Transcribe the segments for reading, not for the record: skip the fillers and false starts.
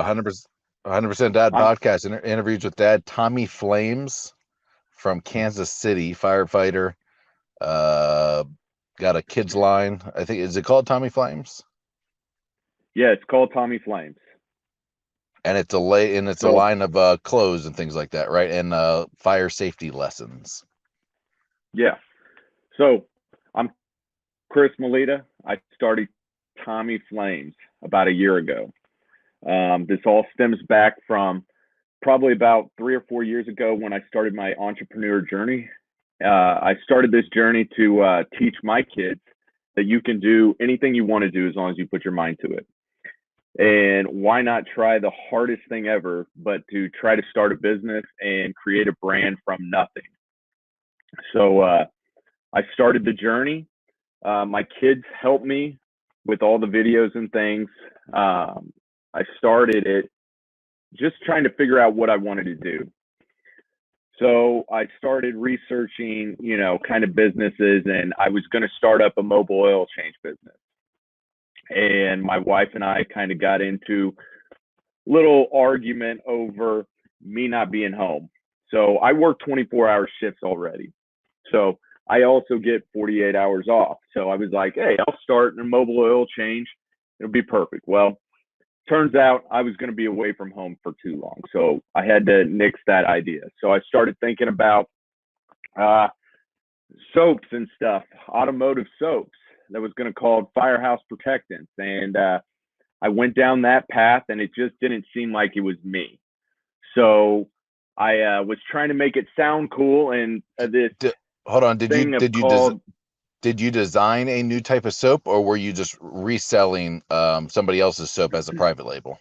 100%, 100% Dad I'm podcast interviews with Dad. Tommy Flames from Kansas City, firefighter. Uh, got a kids line. I think is it called Tommy Flames? Yeah, it's called Tommy Flames. And it's a So line of clothes and things like that, right? And fire safety lessons. yeah, so I'm Chris Melita. I started Tommy Flames about a year ago. This all stems back from probably about 3 or 4 years ago when I started my entrepreneur journey. I started this journey to teach my kids that you can do anything you want to do as long as you put your mind to it. And why not try the hardest thing ever, but to try to start a business and create a brand from nothing? So I started the journey. My kids helped me with all the videos and things. I started it just trying to figure out what I wanted to do. So I started researching, kind of businesses, and I was going to start up a mobile oil change business. And my wife and I kind of got into a little argument over me not being home. So I work 24-hour shifts already. So I also get 48 hours off. So I was like, hey, I'll start a mobile oil change. It'll be perfect. Well, turns out I was going to be away from home for too long. So I had to nix that idea. So I started thinking about uh, soaps and stuff, automotive soaps that was going to call Firehouse Protectants. And I went down that path and it just didn't seem like it was me. So I was trying to make it sound cool, and this D- Hold on, thing of called did you design a new type of soap, or were you just reselling somebody else's soap as a private label?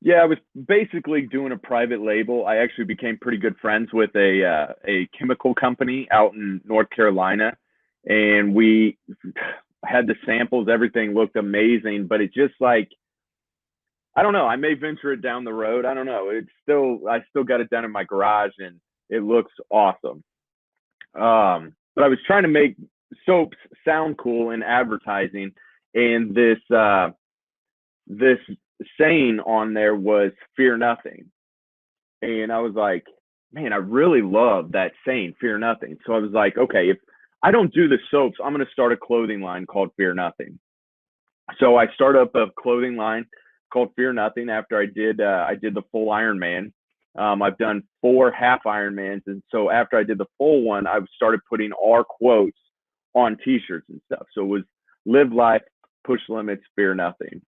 yeah, I was basically doing a private label. I actually became pretty good friends with a chemical company out in North Carolina, and we had the samples. Everything looked amazing, but it just like I don't know. I may venture it down the road. I don't know. I still got it done in my garage, and it looks awesome. But I was trying to make soaps sound cool in advertising, and this saying on there was "Fear nothing," and I was like, man, I really love that saying, "Fear nothing." So I was like, okay, if I don't do the soaps, I'm going to start a clothing line called Fear Nothing. So I started up a clothing line called Fear Nothing after I did the full Ironman. I've done 4 half Ironmans, and so after I did the full one, I started putting our quotes on T-shirts and stuff. So it was live life, push limits, fear nothing.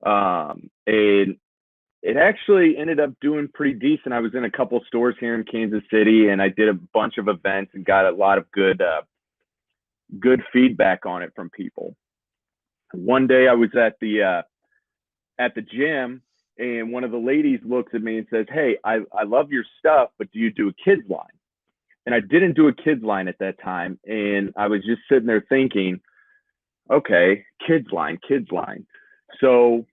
And it actually ended up doing pretty decent. I was in a couple stores here in Kansas City, and I did a bunch of events and got a lot of good feedback on it from people. One day I was at the gym, and one of the ladies looks at me and says, "Hey, I love your stuff, but do you do a kids line?" And I didn't do a kids line at that time, and I was just sitting there thinking, okay, kids line, kids line. So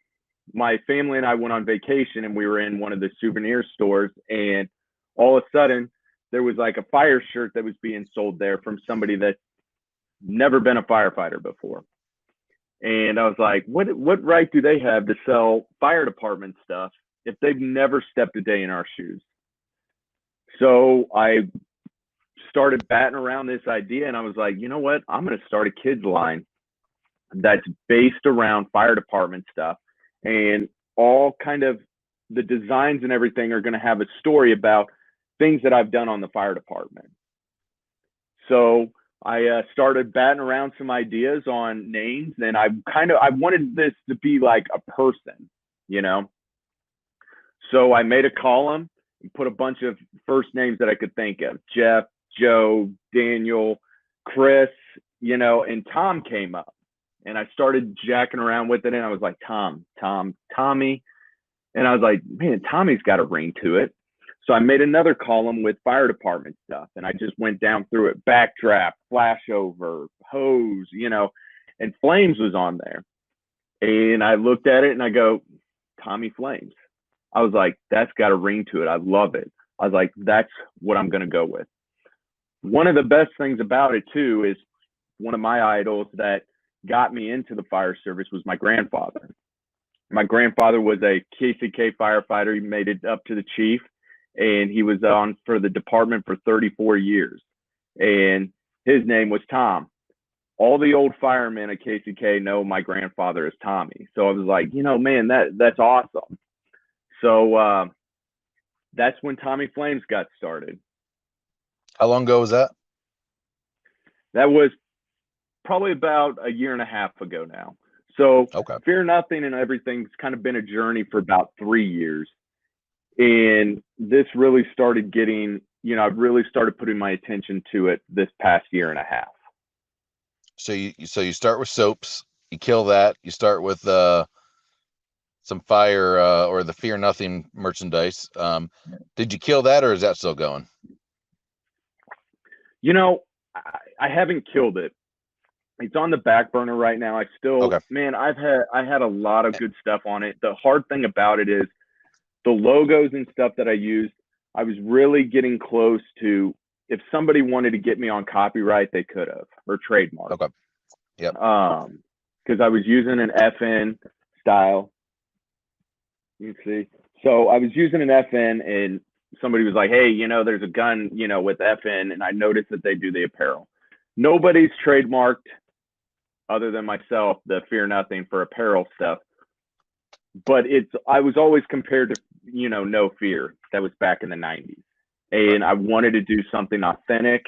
my family and I went on vacation, and we were in one of the souvenir stores, and all of a sudden there was like a fire shirt that was being sold there from somebody that's never been a firefighter before. And I was like, what right do they have to sell fire department stuff if they've never stepped a day in our shoes? So I started batting around this idea, and I was like, you know what? I'm going to start a kids line that's based around fire department stuff, and all kind of the designs and everything are going to have a story about things that I've done on the fire department. So I started batting around some ideas on names, and I wanted this to be like a person, you know. So I made a column and put a bunch of first names that I could think of: Jeff, Joe, Daniel, Chris, and Tom came up. And I started jacking around with it, and I was like, Tommy. And I was like, man, Tommy's got a ring to it. So I made another column with fire department stuff, and I just went down through it: backdraft, flashover, hose, and Flames was on there. And I looked at it and I go, Tommy Flames. I was like, that's got a ring to it. I love it. I was like, that's what I'm going to go with. One of the best things about it, too, is one of my idols that got me into the fire service was my grandfather. My grandfather was a KCK firefighter. He made it up to the chief, and he was on for the department for 34 years. And his name was Tom. All the old firemen at KCK know my grandfather as Tommy. So I was like, man, that's awesome. So that's when Tommy Flames got started. How long ago was that? That was probably about a year and a half ago now. So Okay. Fear Nothing and everything's kind of been a journey for about 3 years. And this really started getting, I really started putting my attention to it this past year and a half. So you start with soaps, you kill that, you start with some fire or the Fear Nothing merchandise. Did you kill that, or is that still going? I haven't killed it. It's on the back burner right now. I still, Okay. man, I had a lot of good stuff on it. The hard thing about it is the logos and stuff that I used. I was really getting close to, if somebody wanted to get me on copyright, they could have, or trademark. Okay. Yep. Because I was using an FN style. You can see. So I was using an FN, and somebody was like, "Hey, there's a gun, with FN," and I noticed that they do the apparel. Nobody's trademarked other than myself the Fear Nothing for apparel stuff. But I was always compared to, No Fear. That was back in the 90s. And I wanted to do something authentic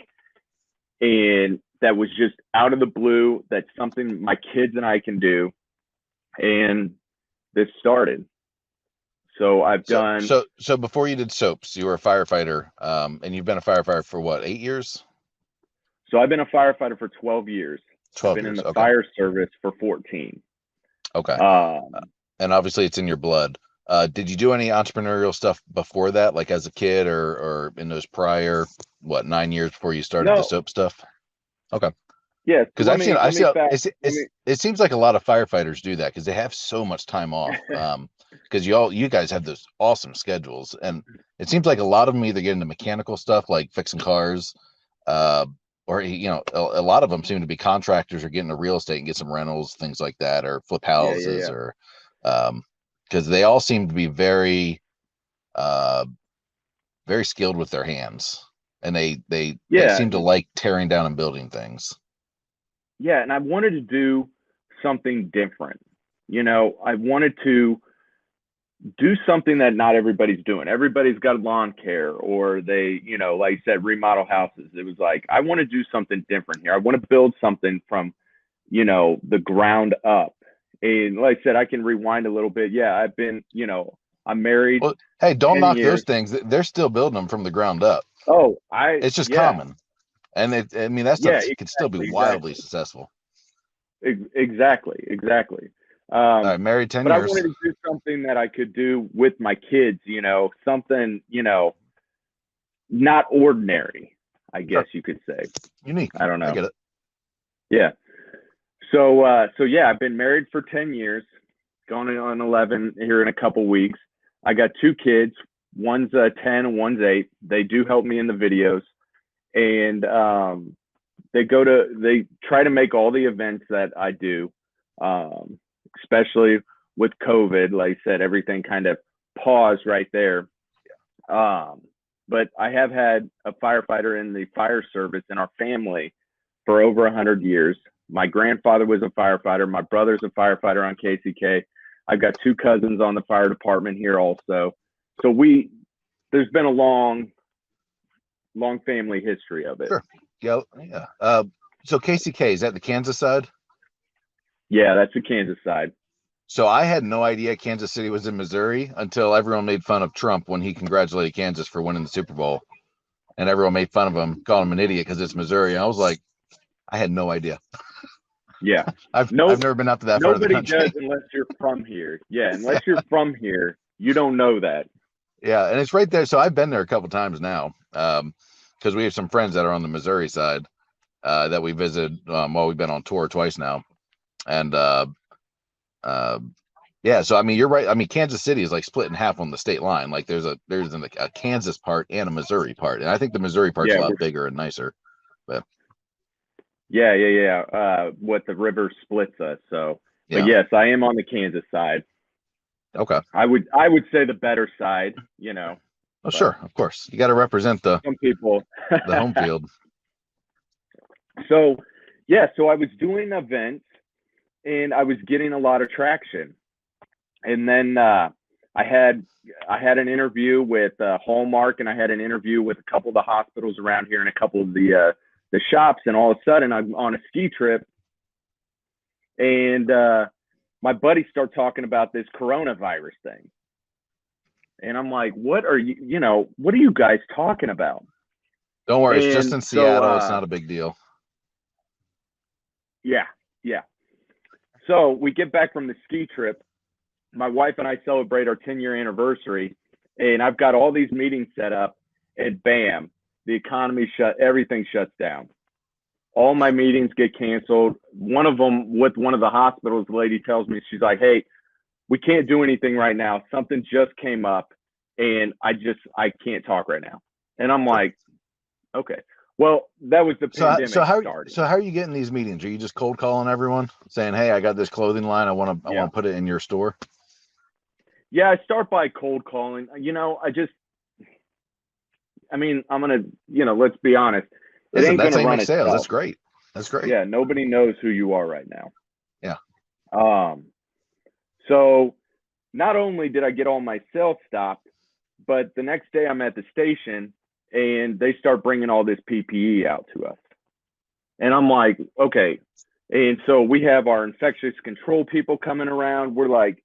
and that was just out of the blue. That's something my kids and I can do. And this started. So I've done. So before you did soaps, you were a firefighter, and you've been a firefighter for what, 8 years? So I've been a firefighter for 12 years. 12 I've been years. in the Okay. fire service for 14. Okay. And obviously it's in your blood. Did you do any entrepreneurial stuff before that, like as a kid or in those prior, 9 years before you started the No. soap stuff? Okay. Yeah. Because it seems like a lot of firefighters do that because they have so much time off. Because you guys have those awesome schedules, and it seems like a lot of them either get into mechanical stuff like fixing cars, or a lot of them seem to be contractors or get into real estate and get some rentals, things like that, or flip houses, Yeah. or because they all seem to be very, very skilled with their hands, and they seem to like tearing down and building things. Yeah, and I wanted to do something different. I wanted to do something that not everybody's doing. Everybody's got lawn care, or they, like you said, remodel houses. It was like, I want to do something different here. I want to build something from, the ground up. And like I said, I can rewind a little bit. Yeah, I've been, I'm married. Well, hey, don't knock 10 those years. things. They're still building them from the ground up. Oh, It's just yeah. common. And that stuff could still be wildly successful. Exactly. All right, married 10 But I years. wanted to do something that I could do with my kids, something, not ordinary, I guess you could say. Unique. I don't know. I get it. Yeah. So yeah, I've been married for 10 years, going on 11 here in a couple weeks. I got 2 kids. One's 10 and one's 8. They do help me in the videos. And they try to make all the events that I do, especially with COVID. Like I said, everything kind of paused right there. But I have had a firefighter in the fire service in our family for over 100 years. My grandfather was a firefighter. My brother's a firefighter on KCK. I've got 2 cousins on the fire department here also. So there's been a long family history of it. Sure. Yeah. So KCK, is that the Kansas side? Yeah, that's the Kansas side. So I had no idea Kansas City was in Missouri until everyone made fun of Trump when he congratulated Kansas for winning the Super Bowl. And everyone made fun of him, calling him an idiot because it's Missouri. And I was like, I had no idea. Yeah. I've never been out to that part of the country. Nobody does unless you're from here. Yeah, unless you're from here, you don't know that. Yeah, and it's right there. So I've been there a couple times now, because we have some friends that are on the Missouri side that we visited while we've been on tour twice now. And yeah, so I mean, you're right. I mean, Kansas City is like split in half on the state line. Like there's a Kansas part and a Missouri part, and I think the Missouri part's a lot bigger and nicer. But yeah. What the river splits us. So, but yes, I am on the Kansas side. Okay. I would say the better side, Oh, but sure. Of course. You got to represent some people. the home field. So, yeah, so I was doing events and I was getting a lot of traction. And then I had I had an interview with Hallmark, and I had an interview with a couple of the hospitals around here and a couple of the shops. And all of a sudden, I'm on a ski trip, and my buddies start talking about this coronavirus thing, and I'm like, "What are what are you guys talking about?" Don't worry. It's just And in so, Seattle. It's not a big deal. yeah, yeah. So we get back from the ski trip. My wife and I celebrate our 10-year anniversary, and I've got all these meetings set up, and bam, the economy everything shuts down. All my meetings get canceled. One of them with one of the hospitals, the lady tells me, she's like, "Hey, we can't do anything right now. Something just came up, and I can't talk right now." And I'm Sure. like, okay. Well, that was the So pandemic how starting. so how are you getting these meetings? Are you just cold calling everyone saying, "Hey, I got this clothing line. I Yeah. want to put it in your store"? Yeah, I start by cold calling. I mean, I'm going to, let's be honest. It Listen, ain't going that's to how you run make sales. itself. That's great. That's great. Yeah, nobody knows who you are right now. Yeah. So not only did I get all my sales stopped, but the next day I'm at the station and they start bringing all this PPE out to us. And I'm like, okay. And so we have our infectious control people coming around. We're like,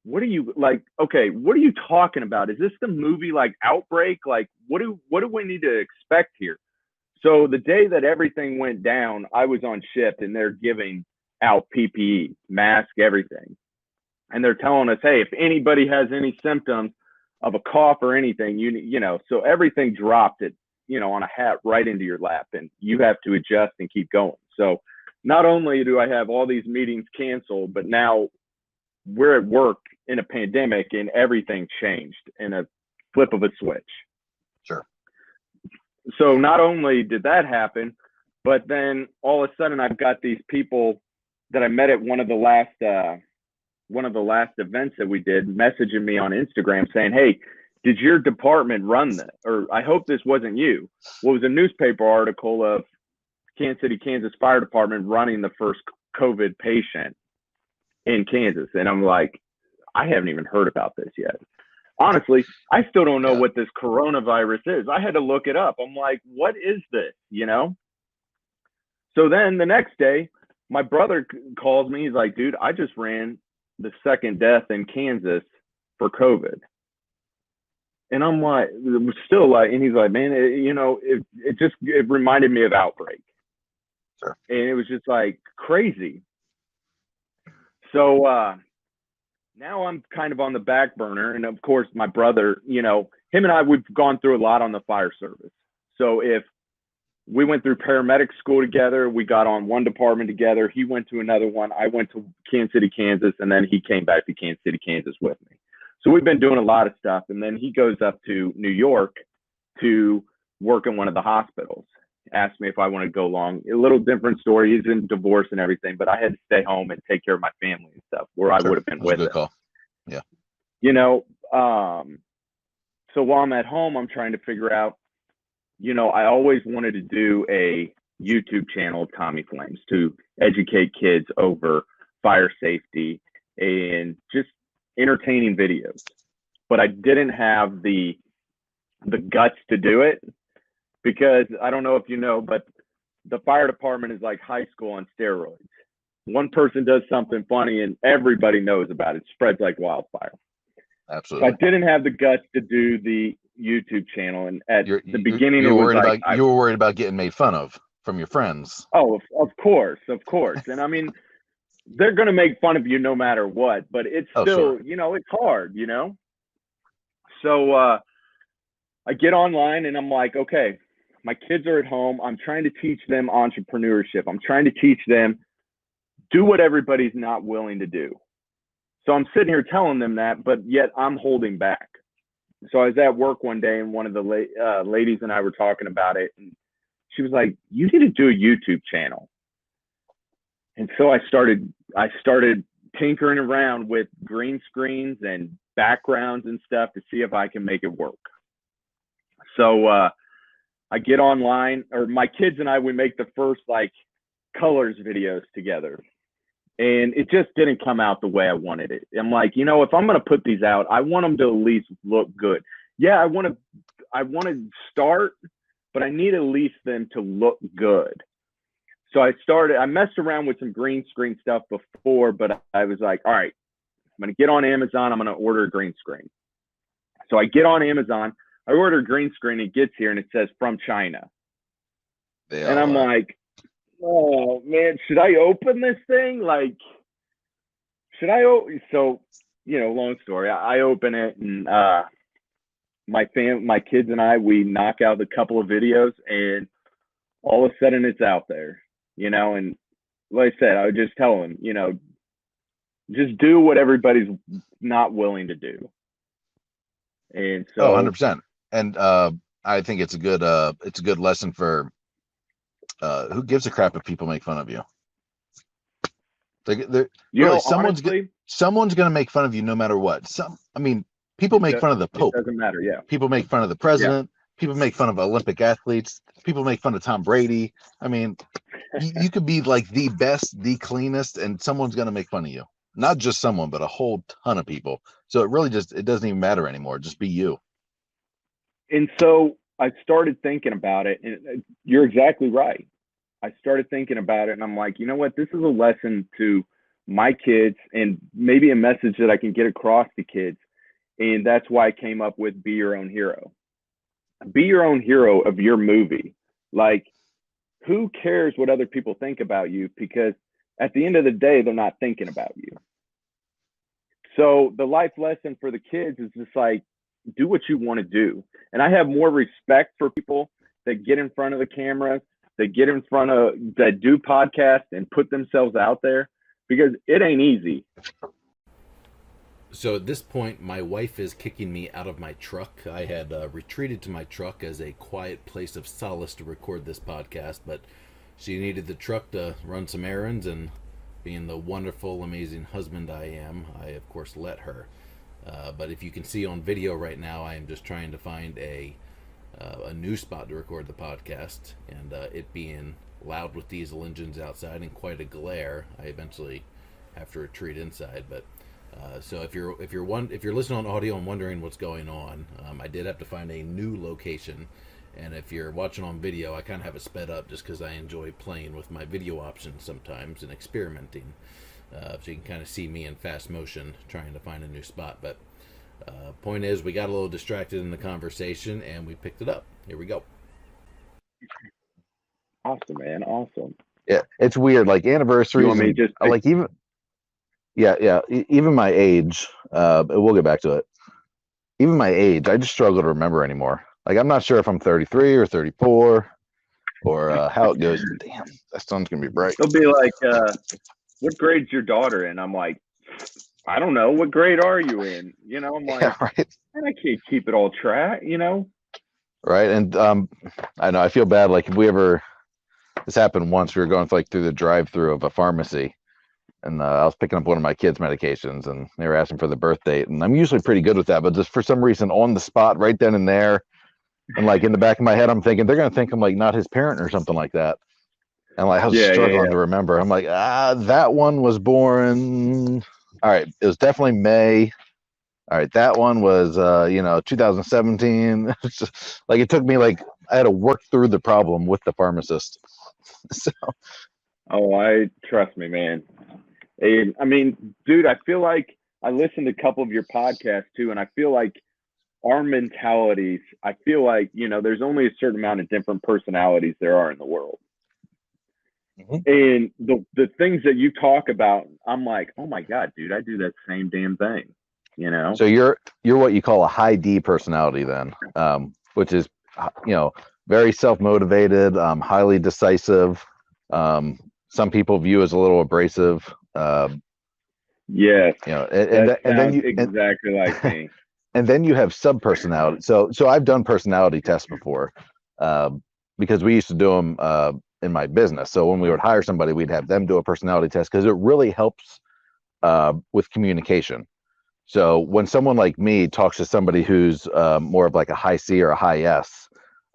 what are you like? Okay, what are you talking about? Is this the movie like Outbreak? Like, what do we need to expect here? So the day that everything went down, I was on shift and they're giving out PPE, mask, everything. And they're telling us, hey, if anybody has any symptoms of a cough or anything, so everything dropped it, on a hat right into your lap, and you have to adjust and keep going. So not only do I have all these meetings canceled, but now we're at work in a pandemic and everything changed in a flip of a switch. Sure. So not only did that happen, but then all of a sudden I've got these people that I met at one of the last events that we did messaging me on Instagram saying, "Hey, did your department run that? Or I hope this wasn't you." Well, it was a newspaper article of Kansas City, Kansas Fire Department running the first COVID patient in Kansas. And I'm like, I haven't even heard about this yet. Honestly, I still don't know Yeah. what this coronavirus is. I had to look it up. I'm like, what is this? So then the next day, my brother calls me. He's like, dude, I just ran the second death in Kansas for COVID. And I'm like, still like, and he's like, man, it reminded me of Outbreak. Sure. And it was just like crazy. So now I'm kind of on the back burner. And of course, my brother, him and I, we've gone through a lot on the fire service. So if we went through paramedic school together, we got on one department together. He went to another one. I went to Kansas City, Kansas, and then he came back to Kansas City, Kansas with me. So we've been doing a lot of stuff. And then he goes up to New York to work in one of the hospitals. Asked me if I want to go along. A little different story. He's in divorce and everything, but I had to stay home and take care of my family and stuff where I would have been with Good him. call. Yeah. So while I'm at home, I'm trying to figure out, I always wanted to do a YouTube channel, Tommy Flames, to educate kids over fire safety and just entertaining videos. But I didn't have the guts to do it because I don't know if you know, but the fire department is like high school on steroids. One person does something funny and everybody knows about it. It spreads like wildfire. Absolutely. So I didn't have the guts to do the YouTube channel, and at the beginning, you it were was worried like about you were worried about getting made fun of from your friends. Oh, of course, and I mean, they're gonna make fun of you no matter what, but it's still, Sure. It's hard, So I get online and I'm like, okay, my kids are at home. I'm trying to teach them entrepreneurship. I'm trying to teach them do what everybody's not willing to do. So I'm sitting here telling them that, but yet I'm holding back. So I was at work one day and one of the ladies and I were talking about it. And she was like, you need to do a YouTube channel. And so I started tinkering around with green screens and backgrounds and stuff to see if I can make it work. So I get online, or my kids and I, we make the first like colors videos together. And it just didn't come out the way I wanted it. I'm like, if I'm going to put these out, I want them to at least look good. Yeah, I want to start, but I need at least them to look good. So I messed around with some green screen stuff before, but I was like, all right, I'm going to get on Amazon. I'm going to order a green screen. So I get on Amazon, I order a green screen, it gets here and it says from China. And I'm like, oh man, should I open this thing? Like, so, long story. I open it and my kids and I, we knock out a couple of videos and all of a sudden it's out there, and like I said, I would just tell them, just do what everybody's not willing to do. And so 100%. And I think it's a good lesson for who gives a crap if people make fun of you? Someone's going to make fun of you no matter what. People make fun of the Pope. It doesn't matter. Yeah. People make fun of the president. Yeah. People make fun of Olympic athletes. People make fun of Tom Brady. I mean, you could be like the best, the cleanest, and someone's going to make fun of you. Not just someone, but a whole ton of people. So it doesn't even matter anymore. Just be you. And so I started thinking about it, and you're exactly right. I started thinking about it, and I'm like, you know what? This is a lesson to my kids and maybe a message that I can get across to kids. And that's why I came up with Be Your Own Hero. Be your own hero of your movie. Like, who cares what other people think about you? Because at the end of the day, they're not thinking about you. So the life lesson for the kids is just like, do what you want to do. And I have more respect for people that get in front of the camera, that do podcasts and put themselves out there, because it ain't easy. So at this point, my wife is kicking me out of my truck. I had retreated to my truck as a quiet place of solace to record this podcast, but she needed the truck to run some errands, and being the wonderful, amazing husband I am, I, of course, let her. But if you can see on video right now, I am just trying to find a new spot to record the podcast, and it being loud with diesel engines outside and quite a glare, I eventually have to retreat inside. But so if you're listening on audio and wondering what's going on, I did have to find a new location. And if you're watching on video, I kind of have it sped up just because I enjoy playing with my video options sometimes and experimenting. So you can kind of see me in fast motion trying to find a new spot. But point is, we got a little distracted in the conversation and we picked it up. Here we go. Awesome, man. Awesome. Yeah, it's weird. Like anniversaries, you want me to just like even even my age. We'll get back to it. Even my age, I just struggle to remember anymore. Like, I'm not sure if I'm 33 or 34 or how it goes. Damn, that sun's gonna be bright. They'll be like, what grade's your daughter in? I'm like, I don't know. What grade are you in? I'm like, yeah, right. Man, I can't keep it all track, Right. And I know I feel bad. Like, if this happened once, we were going through the drive-through of a pharmacy, and I was picking up one of my kids' medications, and they were asking for the birth date. And I'm usually pretty good with that, but just for some reason, on the spot, right then and there, and like in the back of my head, I'm thinking they're gonna think I'm like not his parent or something like that. And like I was struggling to remember. I'm like, that one was born. All right, it was definitely May. All right, that one was 2017. It's just, like, it took me I had to work through the problem with the pharmacist. So. Oh, trust me, man. And, I mean, dude, I feel like I listened to a couple of your podcasts too, and I feel like our mentalities, I feel like, there's only a certain amount of different personalities there are in the world. Mm-hmm. And the things that you talk about, I'm like, oh my God, dude, I do that same damn thing, So you're what you call a high D personality then, which is, very self-motivated, highly decisive. Some people view as a little abrasive. Yes. And then you exactly like me. And then you have sub-personality. So I've done personality tests before, because we used to do them in my business. So when we would hire somebody, we'd have them do a personality test because it really helps with communication. So when someone like me talks to somebody who's more of like a high C or a high S,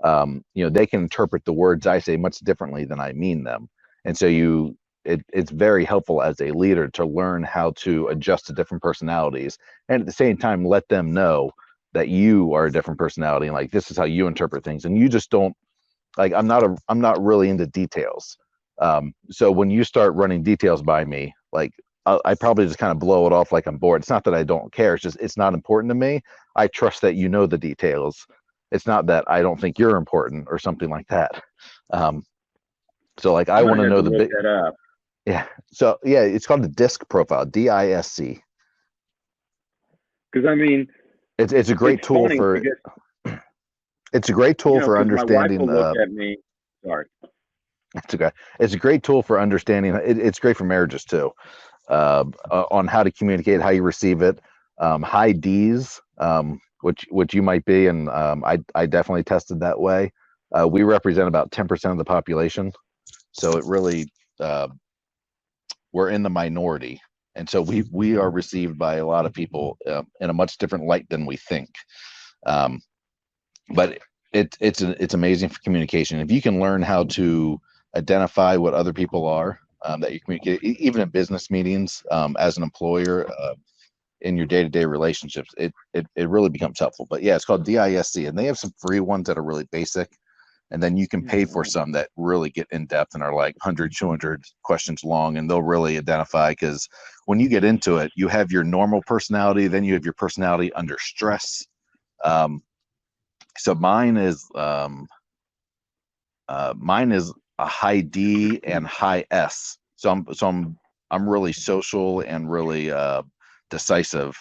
they can interpret the words I say much differently than I mean them. And so it's very helpful as a leader to learn how to adjust to different personalities, and at the same time let them know that you are a different personality, and like this is how you interpret things, and you just don't like I'm not really into details. So when you start running details by me, like I probably just kind of blow it off like I'm bored. It's not that I don't care. It's just it's not important to me. I trust that you know the details. It's not that I don't think you're important or something like that. Um, so like I I might want to have know to the look big that up. yeah. So yeah, it's called the DISC profile, DISC. Because I mean, It's a it's great tool funny for because it's a great tool for because my wife understanding. will look at me. Sorry. It's okay. It's a great tool for understanding. It's great for marriages too, on how to communicate, how you receive it. High D's, which you might be, and I definitely tested that way. We represent about 10% of the population, so it really we're in the minority, and so we are received by a lot of people in a much different light than we think. Um, but it's amazing for communication. If you can learn how to identify what other people are that you communicate, even in business meetings, as an employer, in your day-to-day relationships, it really becomes helpful. But yeah, it's called DISC, and they have some free ones that are really basic, and then you can pay for some that really get in depth and are like 100 200 questions long, and they'll really identify, because when you get into it, you have your normal personality, then you have your personality under stress. So mine is a high D and high S. So I'm really social and really decisive,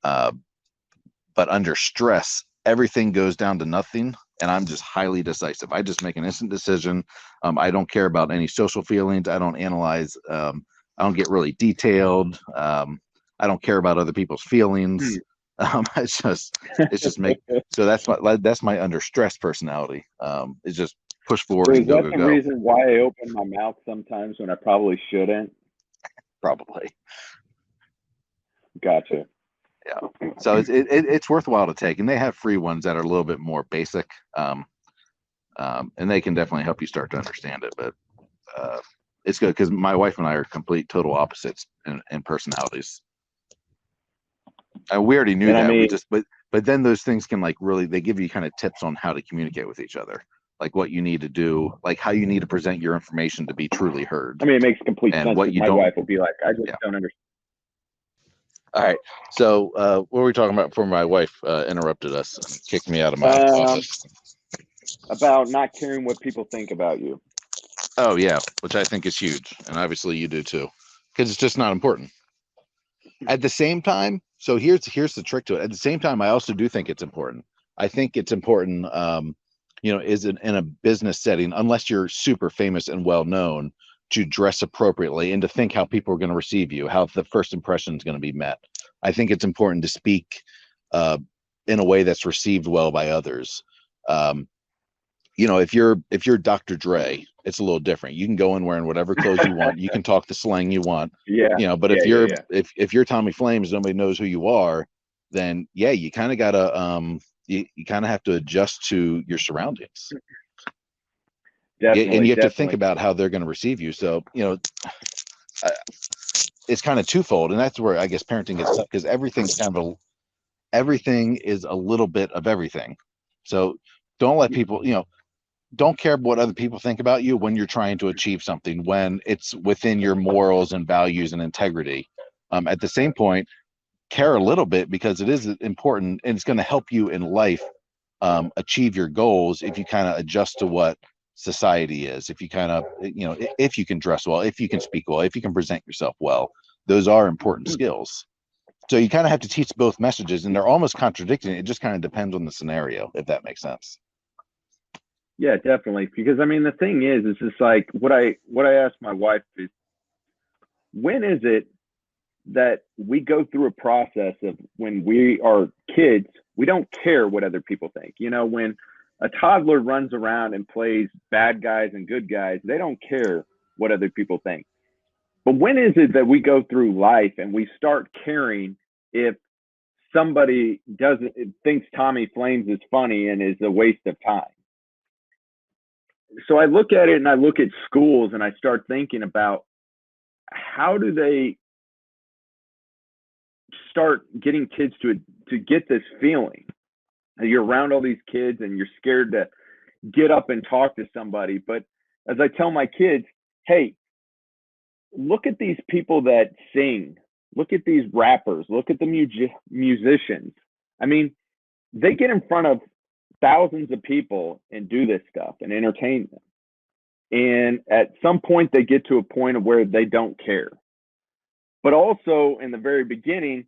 uh, but under stress, everything goes down to nothing, and I'm just highly decisive. I just make an instant decision. I don't care about any social feelings. I don't analyze. I don't get really detailed. I don't care about other people's feelings. It's just make. So that's my under stress personality. It's just push forward So and is go that go the go. reason why I open my mouth sometimes when I probably shouldn't? Probably. Gotcha. Yeah. So it's worthwhile to take, and they have free ones that are a little bit more basic, and they can definitely help you start to understand it. But uh, it's good because my wife and I are complete total opposites in personalities. We already knew And I that. We mean, just but then those things can like really they give you kind of tips on how to communicate with each other, like what you need to do, like how you need to present your information to be truly heard, it makes complete and sense what because you my don't. wife will be like, I just Yeah. don't understand. All right. So what were we talking about before my wife interrupted us and kicked me out of my Um, office? about not caring what people think about you. Oh yeah, which I think is huge, and obviously you do too, because it's just not important. At the same time, so here's the trick to it. At the same time, I also do think it's important. I think it's important, is in a business setting, unless you're super famous and well known, to dress appropriately and to think how people are going to receive you, how the first impression is going to be met. I think it's important to speak uh, in a way that's received well by others. Um, if you're Dr. Dre, it's a little different. You can go in wearing whatever clothes you want. You can talk the slang you want. Yeah, But yeah, if yeah, you're yeah. if you're Tommy Flames, nobody knows who you are, then yeah, you kind of gotta you kind of have to adjust to your surroundings. Yeah, and Definitely, you have to think definitely. about how they're going to receive you. So uh, it's kind of twofold, and that's where I guess parenting gets tough because everything is a little bit of everything. So don't let people, don't care what other people think about you when you're trying to achieve something, when it's within your morals and values and integrity. At the same point, care a little bit because it is important and it's going to help you in life achieve your goals if you kind of adjust to what society is. If you kind of, if you can dress well, if you can speak well, if you can present yourself well, those are important skills. So you kind of have to teach both messages, and they're almost contradicting. It just kind of depends on the scenario, if that makes sense. Yeah, definitely. Because I mean, the thing is, it's just like what I asked my wife is, when is it that we go through a process of when we are kids, we don't care what other people think. When a toddler runs around and plays bad guys and good guys, they don't care what other people think. But when is it that we go through life and we start caring if somebody doesn't thinks Tommy Flames is funny and is a waste of time? So I look at it and I look at schools and I start thinking about how do they start getting kids to get this feeling. You're around all these kids and you're scared to get up and talk to somebody. But as I tell my kids, hey, look at these people that sing. Look at these rappers. Look at the musicians. I mean, they get in front of thousands of people and do this stuff and entertain them. And at some point, they get to a point of where they don't care. But also in the very beginning,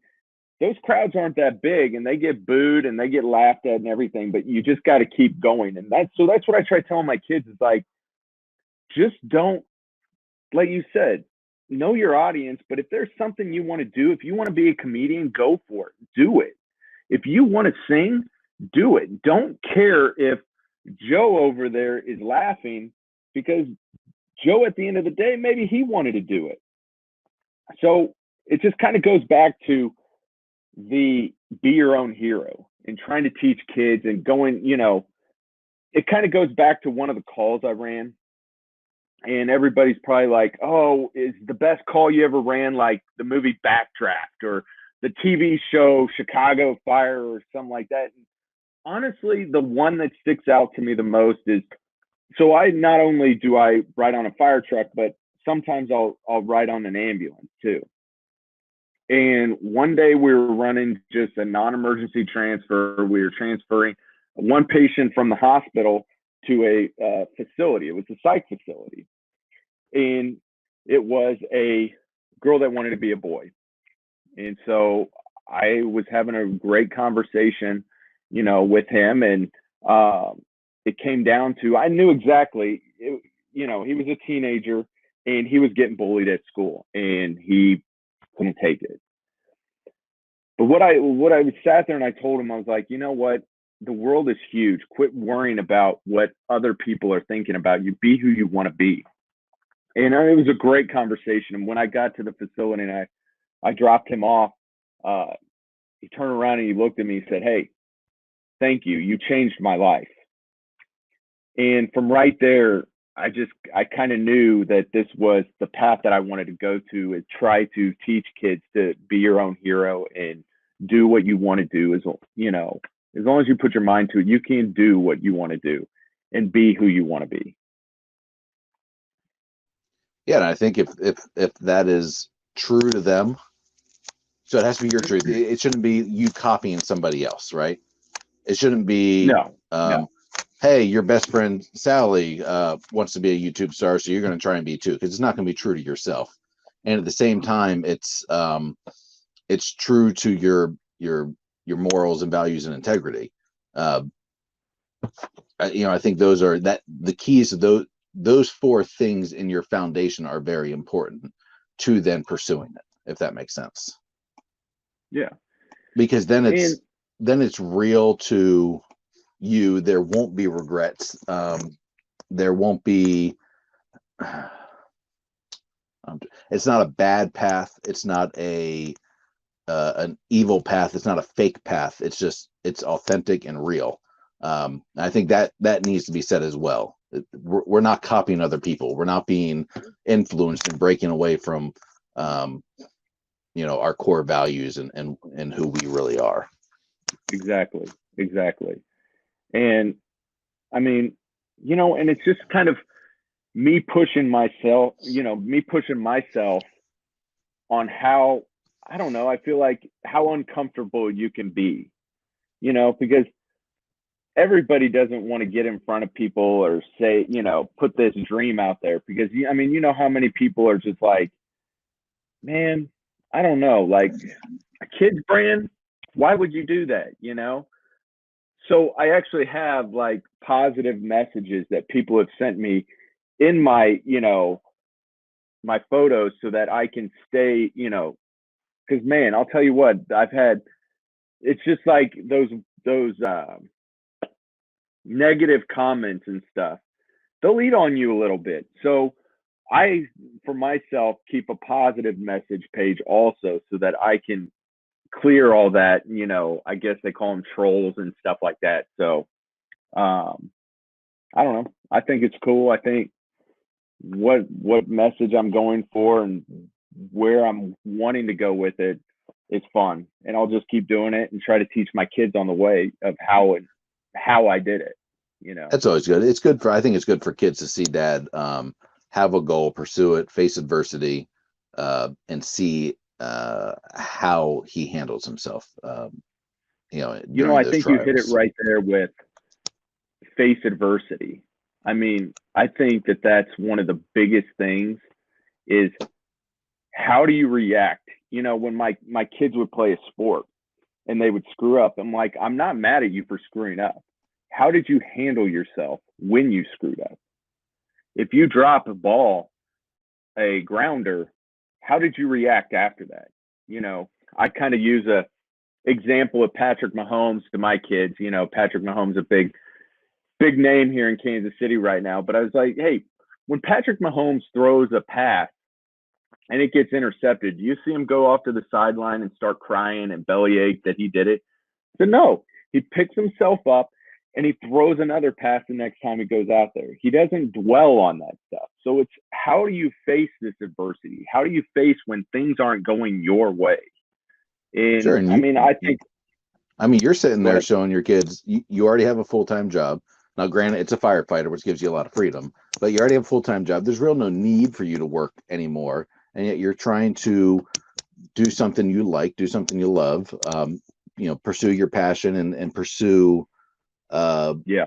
those crowds aren't that big and they get booed and they get laughed at and everything, but you just got to keep going. And that's what I try telling my kids is like, just don't, like you said, know your audience. But if there's something you want to do, if you want to be a comedian, go for it, do it. If you want to sing, do it. Don't care if Joe over there is laughing, because Joe, at the end of the day, maybe he wanted to do it. So it just kind of goes back to the be your own hero and trying to teach kids and going, it kind of goes back to one of the calls I ran. And everybody's probably like, oh, is the best call you ever ran like the movie Backdraft or the TV show Chicago Fire or something like that? And honestly, the one that sticks out to me the most is, so I not only do I ride on a fire truck, but sometimes I'll ride on an ambulance too. And one day we were running just a non-emergency transfer. We were transferring one patient from the hospital to a facility. It was a psych facility. And it was a girl that wanted to be a boy. And so I was having a great conversation, with him. And it came down to, I knew exactly, he was a teenager and he was getting bullied at school and he couldn't take it. But what I sat there and I told him, I was like, you know what? The world is huge. Quit worrying about what other people are thinking about you. Be who you want to be. And it was a great conversation. And when I got to the facility and I dropped him off, he turned around and he looked at me and said, hey, thank you. You changed my life. And from right there, I kind of knew that this was the path that I wanted to go to, is try to teach kids to be your own hero and do what you want to do. As long as you put your mind to it, you can do what you want to do and be who you want to be. Yeah, and I think if that is true to them, so it has to be your truth. It shouldn't be you copying somebody else, right? It shouldn't be no. Hey, your best friend Sally wants to be a YouTube star, so you're going to try and be too, because it's not going to be true to yourself. And at the same time, it's true to your morals and values and integrity. I think those are the keys to those four things in your foundation are very important to then pursuing it, if that makes sense. Yeah. Because then it's real to you. There won't be regrets. There won't be it's not a bad path. It's not an evil path. It's not a fake path. It's authentic and real. I think that needs to be said as well. We're not copying other people. We're not being influenced and breaking away from our core values and who we really are. Exactly. And I mean, and it's just kind of me pushing myself on how, I don't know, I feel like how uncomfortable you can be, because everybody doesn't want to get in front of people or say, put this dream out there, because how many people are just like, man, I don't know, like a kid's brand, why would you do that? So I actually have like positive messages that people have sent me in my, my photos, so that I can stay, because man, I'll tell you what, it's just like those negative comments and stuff, they'll eat on you a little bit. So I, for myself, keep a positive message page also so that I can clear all that, I guess they call them trolls and stuff like that. So, um, I don't know. I think it's cool. I think what message I'm going for and where I'm wanting to go with it is fun. And I'll just keep doing it and try to teach my kids on the way of how I did it. That's always good. It's good for, I think it's good for kids to see dad have a goal, pursue it, face adversity, and see how he handles himself, during I those think you hit it trials. right there with face adversity. I mean, I think that that's one of the biggest things is how do you react? When my kids would play a sport and they would screw up, I'm like, I'm not mad at you for screwing up. How did you handle yourself when you screwed up? If you drop a ball, a grounder, how did you react after that? I kind of use a example of Patrick Mahomes to my kids. Patrick Mahomes, a big name here in Kansas City right now. But I was like, hey, when Patrick Mahomes throws a pass and it gets intercepted, do you see him go off to the sideline and start crying and bellyache that he did it? So no, he picks himself up and he throws another pass the next time he goes out there. He doesn't dwell on that stuff. So it's how do you face this adversity? How do you face when things aren't going your way? Sure. And And I mean, I think, you're sitting go there ahead. showing your kids you already have a full-time job. Now, granted, it's a firefighter, which gives you a lot of freedom, but you already have a full-time job. There's real no need for you to work anymore. And yet you're trying to do something you like, do something you love, pursue your passion and pursue, uh, Yeah,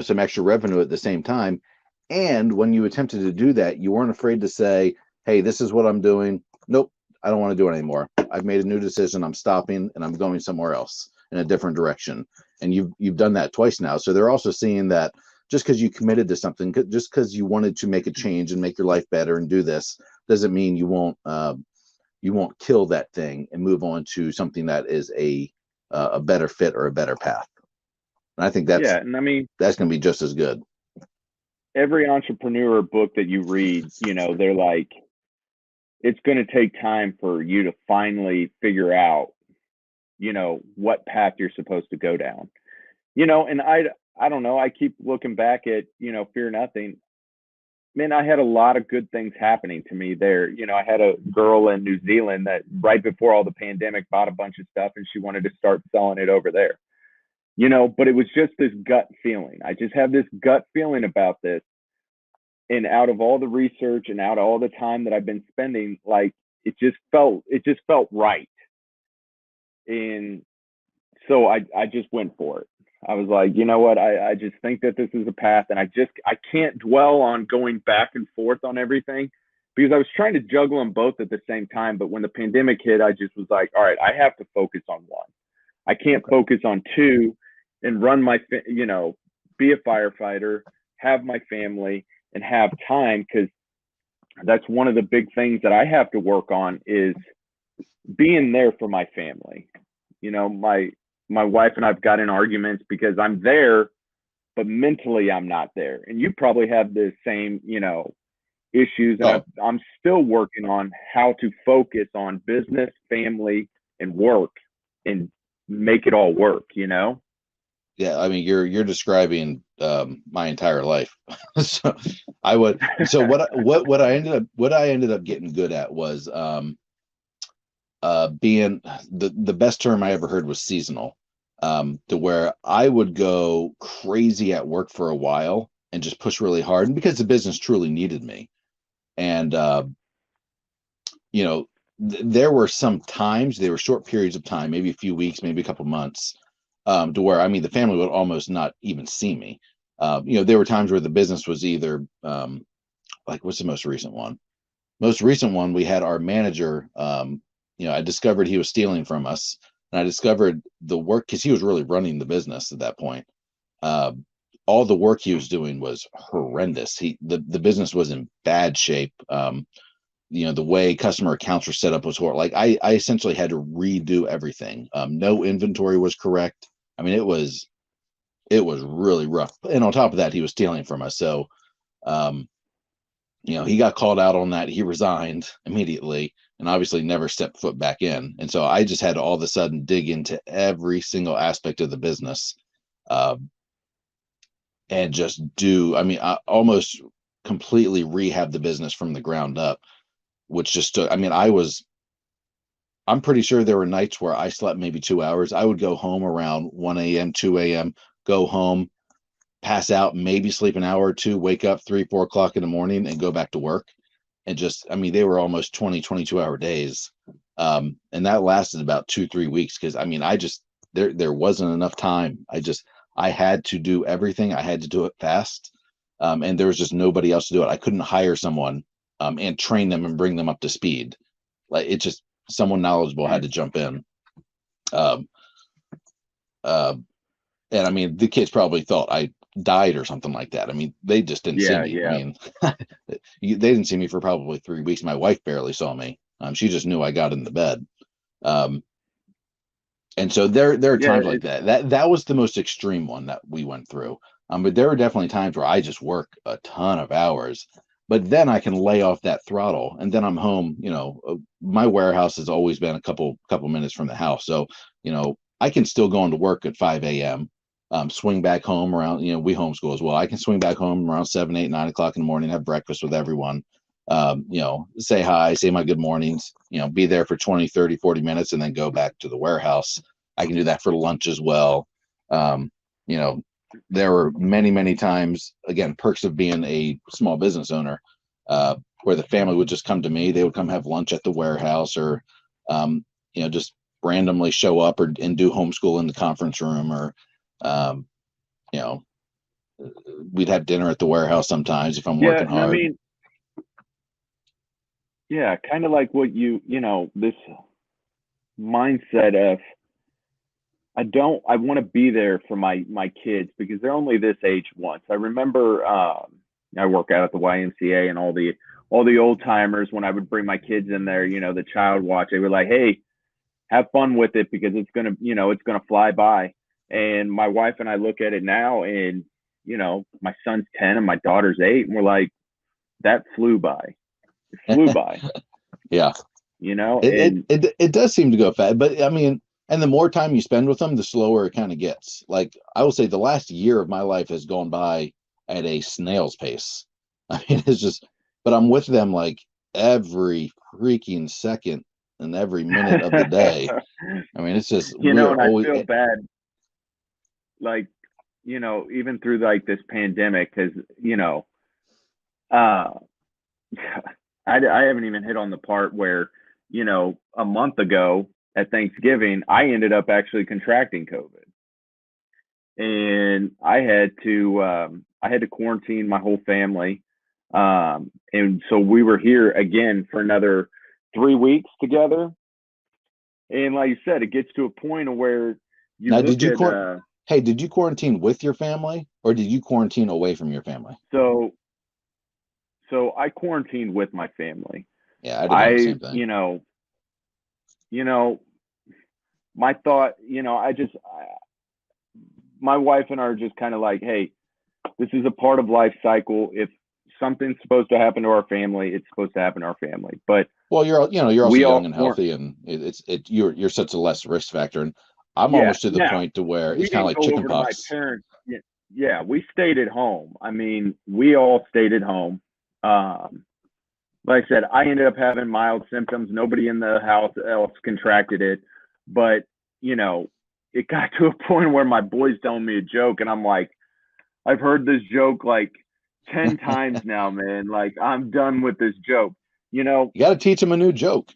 some extra revenue at the same time. And when you attempted to do that, you weren't afraid to say, hey, this is what I'm doing. Nope, I don't want to do it anymore. I've made a new decision. I'm stopping and I'm going somewhere else in a different direction. And you've done that twice now. So they're also seeing that just because you committed to something, just because you wanted to make a change and make your life better and do this, doesn't mean you won't kill that thing and move on to something that is a better fit or a better path. And I think yeah. And I mean, that's going to be just as good. every entrepreneur book that you read, they're like, it's going to take time for you to finally figure out, what path you're supposed to go down. And I don't know. I keep looking back at, Fear Nothing. Man, I had a lot of good things happening to me there. I had a girl in New Zealand that right before all the pandemic bought a bunch of stuff and she wanted to start selling it over there. But it was just this gut feeling. I just have this gut feeling about this. And out of all the research and out of all the time that I've been spending, like it just felt right. And so I just went for it. I was like, you know what? I just think that this is a path, and I can't dwell on going back and forth on everything because I was trying to juggle them both at the same time. But when the pandemic hit, I just was like, all right, I have to focus on one. I can't focus on two and run be a firefighter, have my family, and have time because that's one of the big things that I have to work on is being there for my family. My wife and I've got in arguments because I'm there, but mentally I'm not there. And you probably have the same, issues. And Oh, I'm still working on how to focus on business, family, and work and make it all work. yeah. I mean, you're describing my entire life. So what I ended up getting good at was being the best term I ever heard was seasonal. To where I would go crazy at work for a while and just push really hard, and because the business truly needed me. And there were some times, there were short periods of time, maybe a few weeks, maybe a couple months, to where the family would almost not even see me. There were times where the business was either like, what's the most recent one? Most recent one, we had our manager. I discovered he was stealing from us, and I discovered the work because he was really running the business at that point. Uh, all the work he was doing was horrendous. The business was in bad shape. The way customer accounts were set up was horrible. Like I essentially had to redo everything. No inventory was correct. I mean, it was really rough. And on top of that, he was stealing from us. So, um, he got called out on that. He resigned immediately and obviously never stepped foot back in. And so I just had to all of a sudden dig into every single aspect of the business, uh, and just I almost completely rehab the business from the ground up, which just took, I'm pretty sure there were nights where I slept maybe 2 hours. I would go home around 1 a.m., 2 a.m., go home, pass out, maybe sleep an hour or two, wake up 3, 4 o'clock in the morning and go back to work. And just, they were almost 20, 22 hour days. And that lasted about 2, 3 weeks. Cause there wasn't enough time. I had to do everything. I had to do it fast. And there was just nobody else to do it. I couldn't hire someone, and train them and bring them up to speed. Like, it just, someone knowledgeable had to jump in. Um, uh, and the kids probably thought I died or something like that. They just didn't see me. Yeah. They didn't see me for probably 3 weeks. My wife barely saw me. She just knew I got in the bed. And so there are Yeah. times like that. That was the most extreme one that we went through. But there were definitely times where I just work a ton of hours, but then I can lay off that throttle, and then I'm home. My warehouse has always been a couple minutes from the house, so I can still go into work at 5 a.m. Swing back home around. We homeschool as well. I can swing back home around 7, 8, 9 o'clock in the morning, have breakfast with everyone. Say hi, say my good mornings, be there for 20, 30, 40 minutes and then go back to the warehouse. I can do that for lunch as well. You know, there were many, many times, again, perks of being a small business owner, where the family would just come to me. They would come have lunch at the warehouse, or, just randomly show up and do homeschool in the conference room, or, you know, we'd have dinner at the warehouse sometimes if I'm working hard. Yeah, kind of like what this mindset of, I want to be there for my kids because they're only this age once. I remember I work out at the YMCA, and all the old timers, when I would bring my kids in there, the child watch, they were like, "Hey, have fun with it because it's gonna fly by." And my wife and I look at it now, and my son's 10 and my daughter's 8, and we're like, that flew by. It flew by. Yeah. It does seem to go fast, but and the more time you spend with them, the slower it kind of gets. Like, I will say the last year of my life has gone by at a snail's pace. It's just, but I'm with them like every freaking second and every minute of the day. It's just, and I feel bad, like, even through like this pandemic, because I haven't even hit on the part where a month ago at Thanksgiving I ended up actually contracting COVID, and I had to quarantine my whole family, and so we were here again for another 3 weeks together. And like you said, it gets to a point where did you quarantine with your family, or did you quarantine away from your family? So I quarantined with my family. Yeah, I did the same thing. My thought, my wife and I are just kind of like, hey, this is a part of life cycle. If something's supposed to happen to our family, it's supposed to happen to our family. But you're also young and healthy, and you're such a less risk factor. And I'm almost to the point to where it's kind of like chicken pox. Yeah, we stayed at home. We all stayed at home. Like I said, I ended up having mild symptoms. Nobody in the house else contracted it, but it got to a point where my boy's telling me a joke, and I'm like, I've heard this joke like 10 times now, man. Like, I'm done with this joke. You got to teach him a new joke.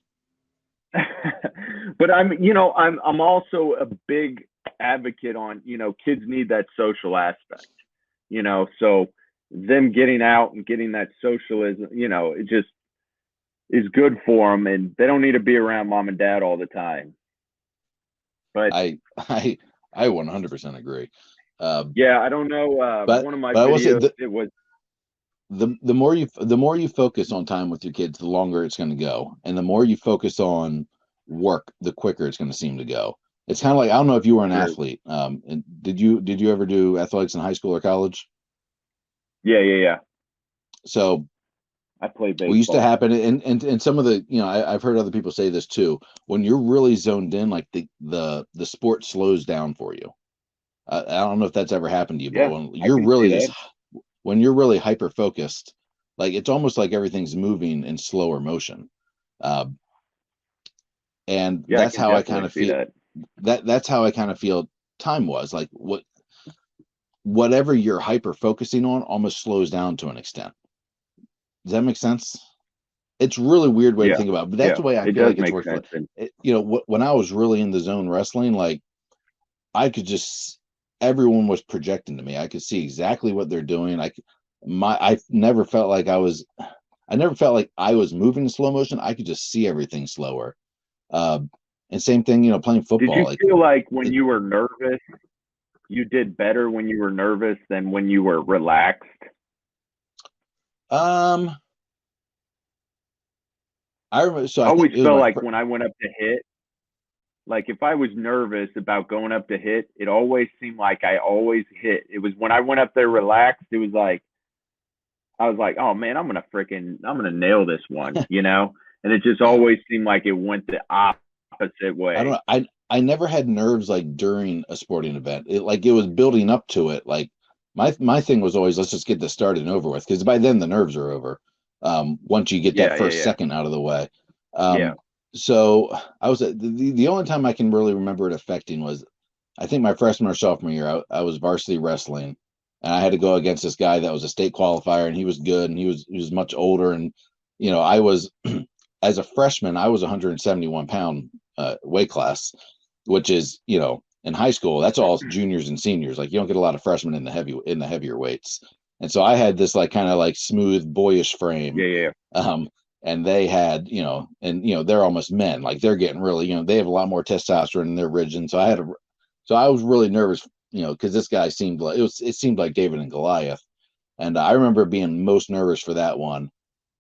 But I'm also a big advocate on, kids need that social aspect, so them getting out and getting that socialism, it just is good for them, and they don't need to be around mom and dad all the time. But I 100% agree. Yeah, I don't know. One of my videos, it was the more you focus on time with your kids, the longer it's going to go, and the more you focus on work, the quicker it's going to seem to go. It's kind of like, I don't know if you were an athlete. And did you ever do athletics in high school or college? Yeah. So I play What used to baseball. happen, and some of the, I've heard other people say this too. When you're really zoned in, like the sport slows down for you. I don't know if that's ever happened to you, but Yeah, when I you're can see really just that. when you're really hyper focused, like it's almost like everything's moving in slower motion. Uh, and Yeah, I that's can how I kind definitely of see feel that. that's how I kind of feel time was like whatever you're hyper focusing on almost slows down to an extent. Does that make sense? It's a really weird way to Yeah, think about it, but that's yeah, the way I it feel does like it's make worked. sense. And When I was really in the zone wrestling, like I could just everyone was projecting to me. I could see exactly what they're doing. I never felt like I never felt like I was moving in slow motion. I could just see everything slower. Uh, and same thing, playing did football. you Like feel like when it, you were nervous, you did better when you were nervous than when you were relaxed? um, I remember. So I I think always it was felt my like when I went up to hit, like if I was nervous about going up to hit, it always seemed like I always hit. It was when I went up there relaxed, it was like I was like, oh man, I'm gonna nail this one, you know? And it just yeah. always seemed like it went the opposite I don't way. know. I never had nerves like during a sporting event. It was building up to it. Like my thing was always let's just get this started and over with because by then the nerves are over. Once you get that Yeah, yeah, first yeah. second out of the way. Yeah. So I was the only time I can really remember it affecting was I think my freshman or sophomore year. I was varsity wrestling, and I had to go against this guy that was a state qualifier, and he was good, and he was much older, and I was as a freshman I was 171 pound weight class, which is in high school that's all juniors and seniors. Like you don't get a lot of freshmen in the heavier weights, and so I had this like kind of like smooth boyish frame. Yeah, yeah. Um, and they had, they're almost men. Like they're getting really, they have a lot more testosterone in their region. So I was really nervous, because this guy it seemed like David and Goliath. And I remember being most nervous for that one.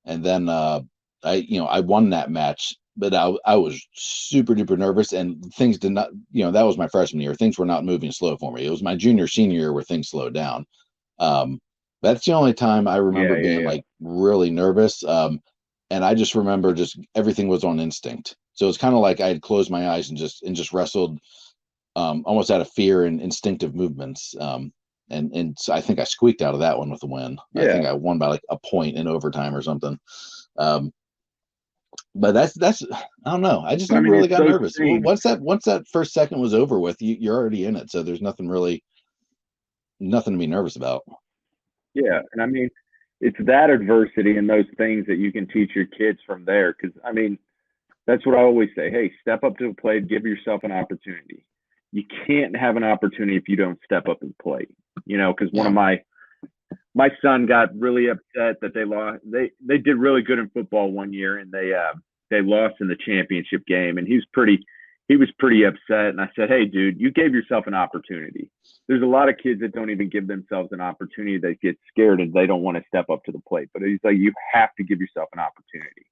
And then I won that match, but I was super duper nervous and things did not, that was my freshman year. Things were not moving slow for me. It was my junior, senior year where things slowed down. Um, that's the only time I remember Yeah, yeah, being yeah. like really nervous. And I just remember just everything was on instinct. So it's kind of like I had closed my eyes and just wrestled, almost out of fear and instinctive movements. And so I think I squeaked out of that one with a win. I Yeah. think I won by like a point in overtime or something. Um, but that's I don't know. I just But I never mean, really it's got those nervous. things. Once that first second was over with, you're already in it. So there's nothing to be nervous about. Yeah. And I mean, it's that adversity and those things that you can teach your kids from there. Cause I mean, that's what I always say. Hey, step up to the plate, give yourself an opportunity. You can't have an opportunity if you don't step up and play. Because one of Yeah. my son got really upset that they lost. They did really good in football one year, and they lost in the championship game, and he was pretty upset. And I said, hey, dude, you gave yourself an opportunity. There's a lot of kids that don't even give themselves an opportunity. They get scared and they don't want to step up to the plate. But he's like, you have to give yourself an opportunity.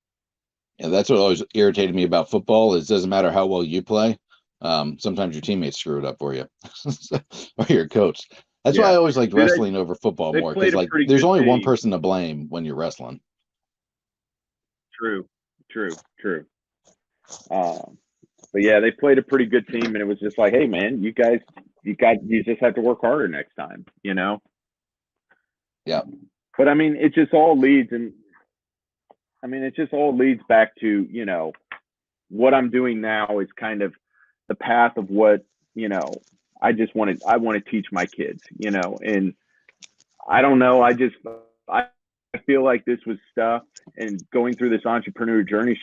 Yeah, that's what always irritated me about football. Is it doesn't matter how well you play. Sometimes your teammates screw it up for you, or your coach. That's why Yeah, I always liked dude, wrestling over football they more played because a like pretty there's good only one team. person to blame when you're wrestling. True, true, true. Um, but yeah, they played a pretty good team, and it was just like, hey, man, you just have to work harder next time. Yeah, But I mean, it just all leads, and I mean, it just all leads back to what I'm doing now is kind of the path of what you know. I want to teach my kids, and I don't know. I feel like this was stuff, and going through this entrepreneurship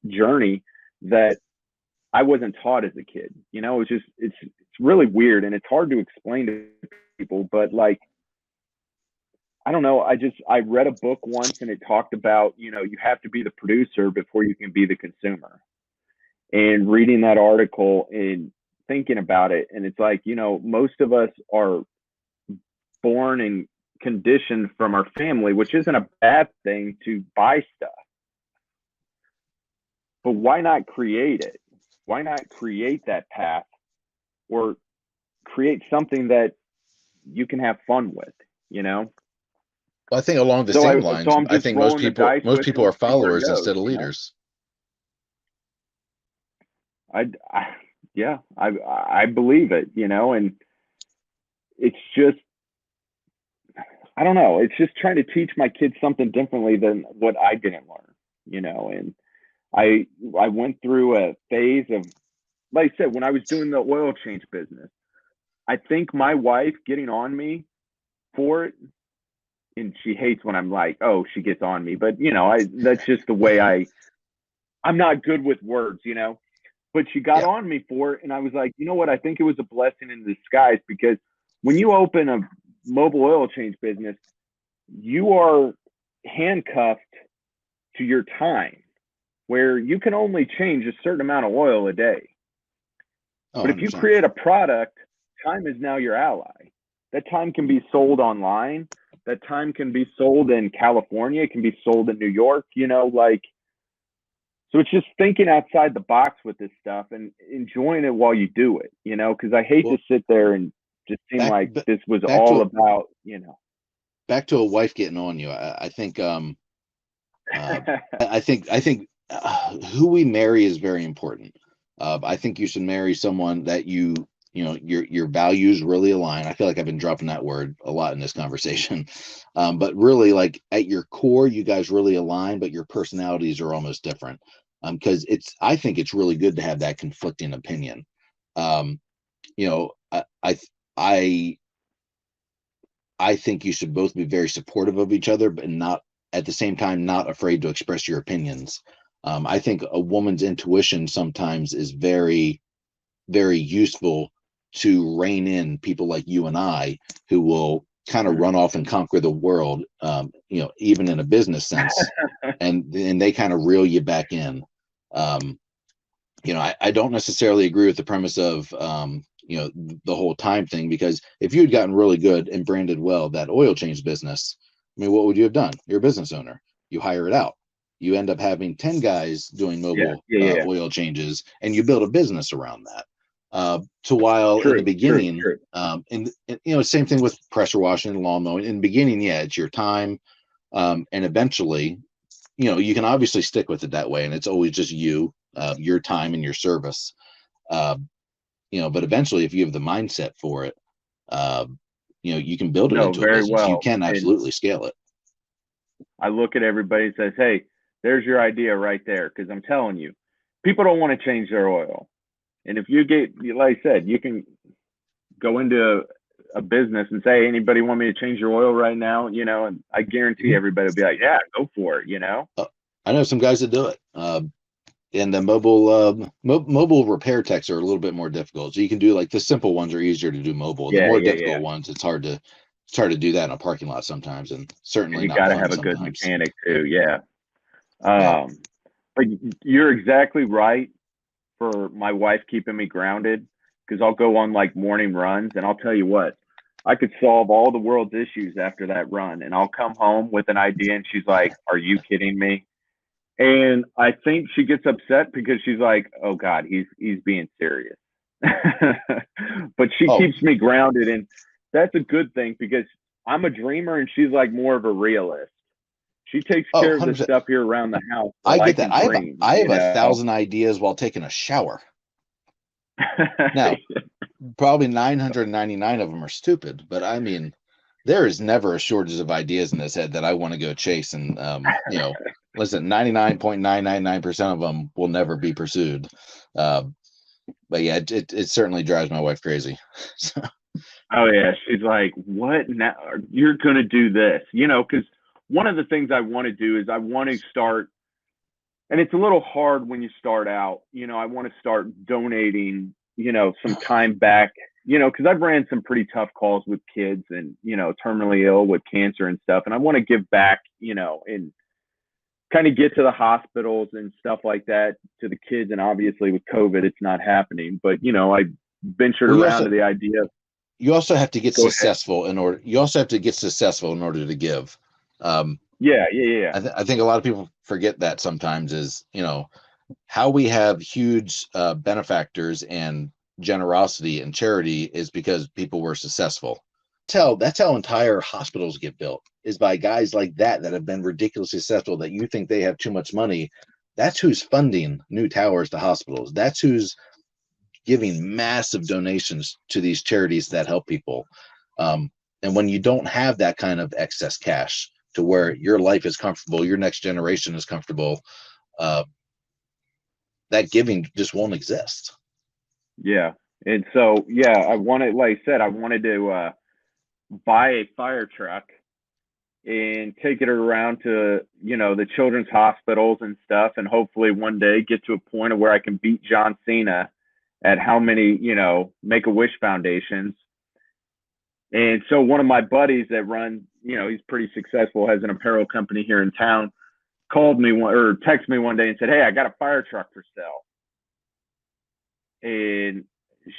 journey that I wasn't taught as a kid. It's really weird and it's hard to explain to people, but like I don't know. I read a book once and it talked about, you have to be the producer before you can be the consumer. And reading that article and thinking about it, and it's like, most of us are born and conditioned from our family, which isn't a bad thing to buy stuff. But why not create it? Why not create that path or create something that you can have fun with, you know? Well, I think along the So same lines, I'm I just think rolling the dice most with it people and are see where it followers goes, instead of you know? leaders. I yeah, I believe it, you know, and it's just I don't know. It's just trying to teach my kids something differently than what I didn't learn, you know. And I I went through a phase of, like I said, when I was doing the oil change business. I think my wife getting on me for it, and she hates when I'm like, oh, she gets on me, but you know, I that's just the way I'm not good with words, you know. But she got Yeah. on me for it, and I was like, you know what? I think it was a blessing in disguise because when you open a mobile oil change business, you are handcuffed to your time where you can only change a certain amount of oil a day. Oh, But if you 100%. create a product, time is now your ally. That time can be sold online. That time can be sold in California. It can be sold in New York, you know, like, so it's just thinking outside the box with this stuff and enjoying it while you do it, you know, because I hate to Well, sit there and just seem back like this was back to all about, you know. a wife getting on you. I think uh, I think who we marry is very important. I think you should marry someone that you know your values really align. I feel like I've been dropping that word a lot in this conversation, but really, like at your core, you guys really align, but your personalities are almost different. Because I think it's really good to have that conflicting opinion. Um, you know, I I think you should both be very supportive of each other, but not at the same time not afraid to express your opinions. I think a woman's intuition sometimes is very, very useful to rein in people like you and I who will kind of run off and conquer the world, you know, even in a business sense, and they kind of reel you back in. Um, you know, I don't necessarily agree with the premise of you know, the whole time thing, because if you had gotten really good and branded well that oil change business, I mean, what would you have done? You're a business owner. You hire it out. You end up having 10 guys doing Yeah, mobile yeah, yeah. oil changes, and you build a business around that. To while in the True, true, beginning, true. and you know, same thing with pressure washing and lawn mowing. In the beginning, yeah, it's your time, and eventually, you know, you can obviously stick with it that way, and it's always just you, your time and your service. Uh, you know, but eventually, if you have the mindset for it, uh, you know, you can build it No, into a very business. You well. can And absolutely scale it. I look at everybody and says, hey, there's your idea right there. Because I'm telling you, people don't want to change their oil. And if you get, like I said, you can go into a business and say, anybody want me to change your oil right now? You know, and I guarantee Mhm. everybody will be like, yeah, go for it, you know? I know some guys that do it. And the mobile repair techs are a little bit more difficult. So you can do like the simple ones are easier to do mobile. The Yeah, more yeah, yeah. difficult ones, it's hard to do that in a parking lot sometimes, and And certainly you not got to fun have a good sometimes. mechanic too. Yeah. Yeah. But you're exactly right for my wife keeping me grounded because I'll go on like morning runs and I'll tell you what, I could solve all the world's issues after that run. And I'll come home with an idea and she's like, are you kidding me? And I think she gets upset because she's like, oh God, he's being serious. But she Oh, keeps me grounded and that's a good thing because I'm a dreamer and she's like more of a realist. She takes oh, care of the 100%. stuff here around the house so I I get that. can dream, I you have a know. thousand ideas while taking a shower. Now, probably 999 of them are stupid, but I mean, there is never a shortage of ideas in this head that I want to go chase. And, you know, listen, 99.999% of them will never be pursued. Uh, but yeah, it certainly drives my wife crazy. So, Oh yeah, she's like, "What now? You're gonna do this?" You know, because one of the things I want to do is I want to start, and it's a little hard when you start out. You know, I want to start donating. You know, some time back. You know, because I've ran some pretty tough calls with kids and you know terminally ill with cancer and stuff, and I want to give back. You know, and kind of get to the hospitals and stuff like that to the kids. And obviously with COVID, it's not happening. But you know, I ventured well, around to the idea. Of, you also have to get go ahead. successful in order, you also have to get successful in order to give. Um, Yeah, yeah, yeah. I think a lot of people forget that sometimes is, you know, how we have huge benefactors and generosity and charity is because people were successful. That's how entire hospitals get built. is by guys like that have been ridiculously successful, that you think they have too much money. That's who's funding new towers to hospitals. That's who's giving massive donations to these charities that help people. And when you don't have that kind of excess cash to where your life is comfortable, your next generation is comfortable, that giving just won't exist. Yeah. And so, yeah, I wanted, like I said, I wanted to buy a fire truck and take it around to, you know, the children's hospitals and stuff. And hopefully one day get to a point of where I can beat John Cena at how many, you know, Make-A-Wish foundations. And so one of my buddies that runs, you know, he's pretty successful, has an apparel company here in town, called me or texted me one day and said, "Hey, I got a fire truck for sale." And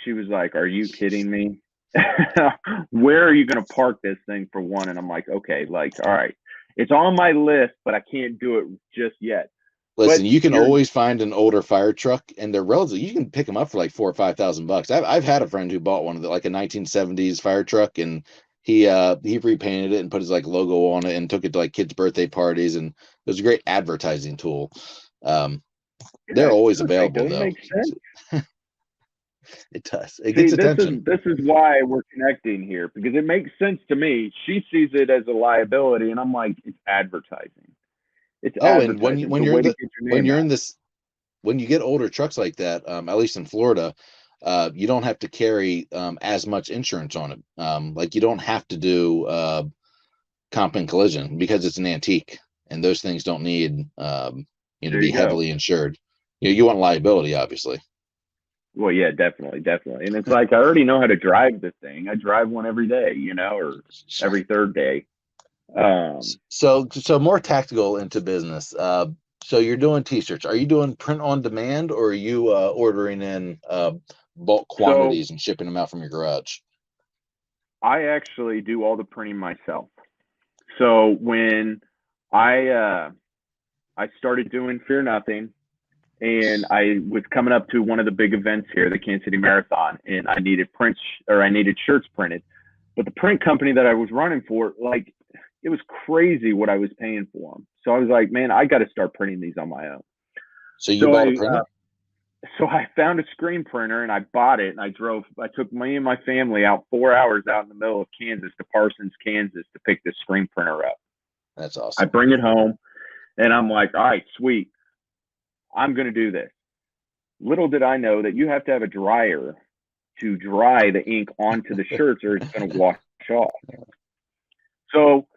she was like, "Are you kidding me? Where are you going to park this thing, for one?" And I'm like, "Okay, like, all right, it's on my list, but I can't do it just yet." Listen, But you can always find an older fire truck, and they're relatively. You can pick them up for like $4,000 or $5,000. I've had a friend who bought one of the, like a 1970s fire truck, and he repainted it and put his like logo on it and took it to like kids' birthday parties, and it was a great advertising tool. They're always available though. Make sense. It does. It gets attention. This is why we're connecting here, because it makes sense to me. She sees it as a liability, and I'm like, it's advertising. It's and advertising. when you get older trucks like that, at least in Florida, you don't have to carry as much insurance on it. Like you don't have to do comp and collision because it's an antique, and those things don't need to be heavily insured. You want liability, obviously. Well, yeah, definitely. And it's like, I already know how to drive this thing. I drive one every day, you know, or every third day. So more tactical into business. So you're doing t-shirts. Are you doing print on demand, or are you ordering in bulk quantities and shipping them out from your garage? I actually do all the printing myself. So when I started doing Fear Nothing, and I was coming up to one of the big events here, the Kansas City Marathon, and I needed shirts printed. But the print company that I was running for, like, it was crazy what I was paying for them. So I was like, man, I got to start printing these on my own. So you bought a printer? So I found a screen printer and I bought it, and I took me and my family out 4 hours out in the middle of Kansas to Parsons, Kansas, to pick this screen printer up. That's awesome. I bring it home and I'm like, all right, sweet. I'm going to do this. Little did I know that you have to have a dryer to dry the ink onto the shirts, or it's going to wash off. So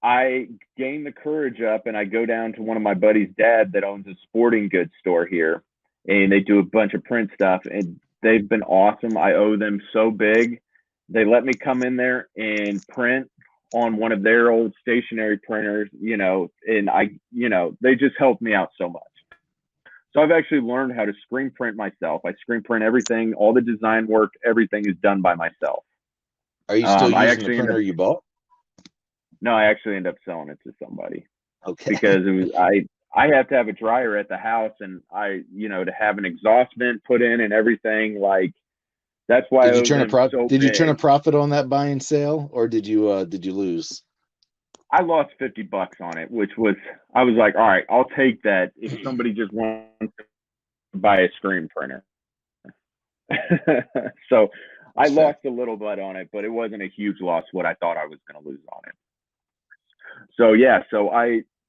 I gain the courage up and I go down to one of my buddy's dad that owns a sporting goods store here, and they do a bunch of print stuff, and they've been awesome. I owe them so big. They let me come in there and print on one of their old stationary printers, you know, and they just helped me out so much. So I've actually learned how to screen print myself. I screen print everything, all the design work, everything is done by myself. Are you still using the printer you bought? No, I actually end up selling it to somebody. Okay. Because I have to have a dryer at the house, and to have an exhaust vent put in and everything, like, that's why. Did you turn a profit on that buy and sale, or did you lose? I lost $50 on it, I was like, all right, I'll take that if somebody just wants to buy a screen printer. So I lost a little bit on it, but it wasn't a huge loss what I thought I was going to lose on it. So yeah,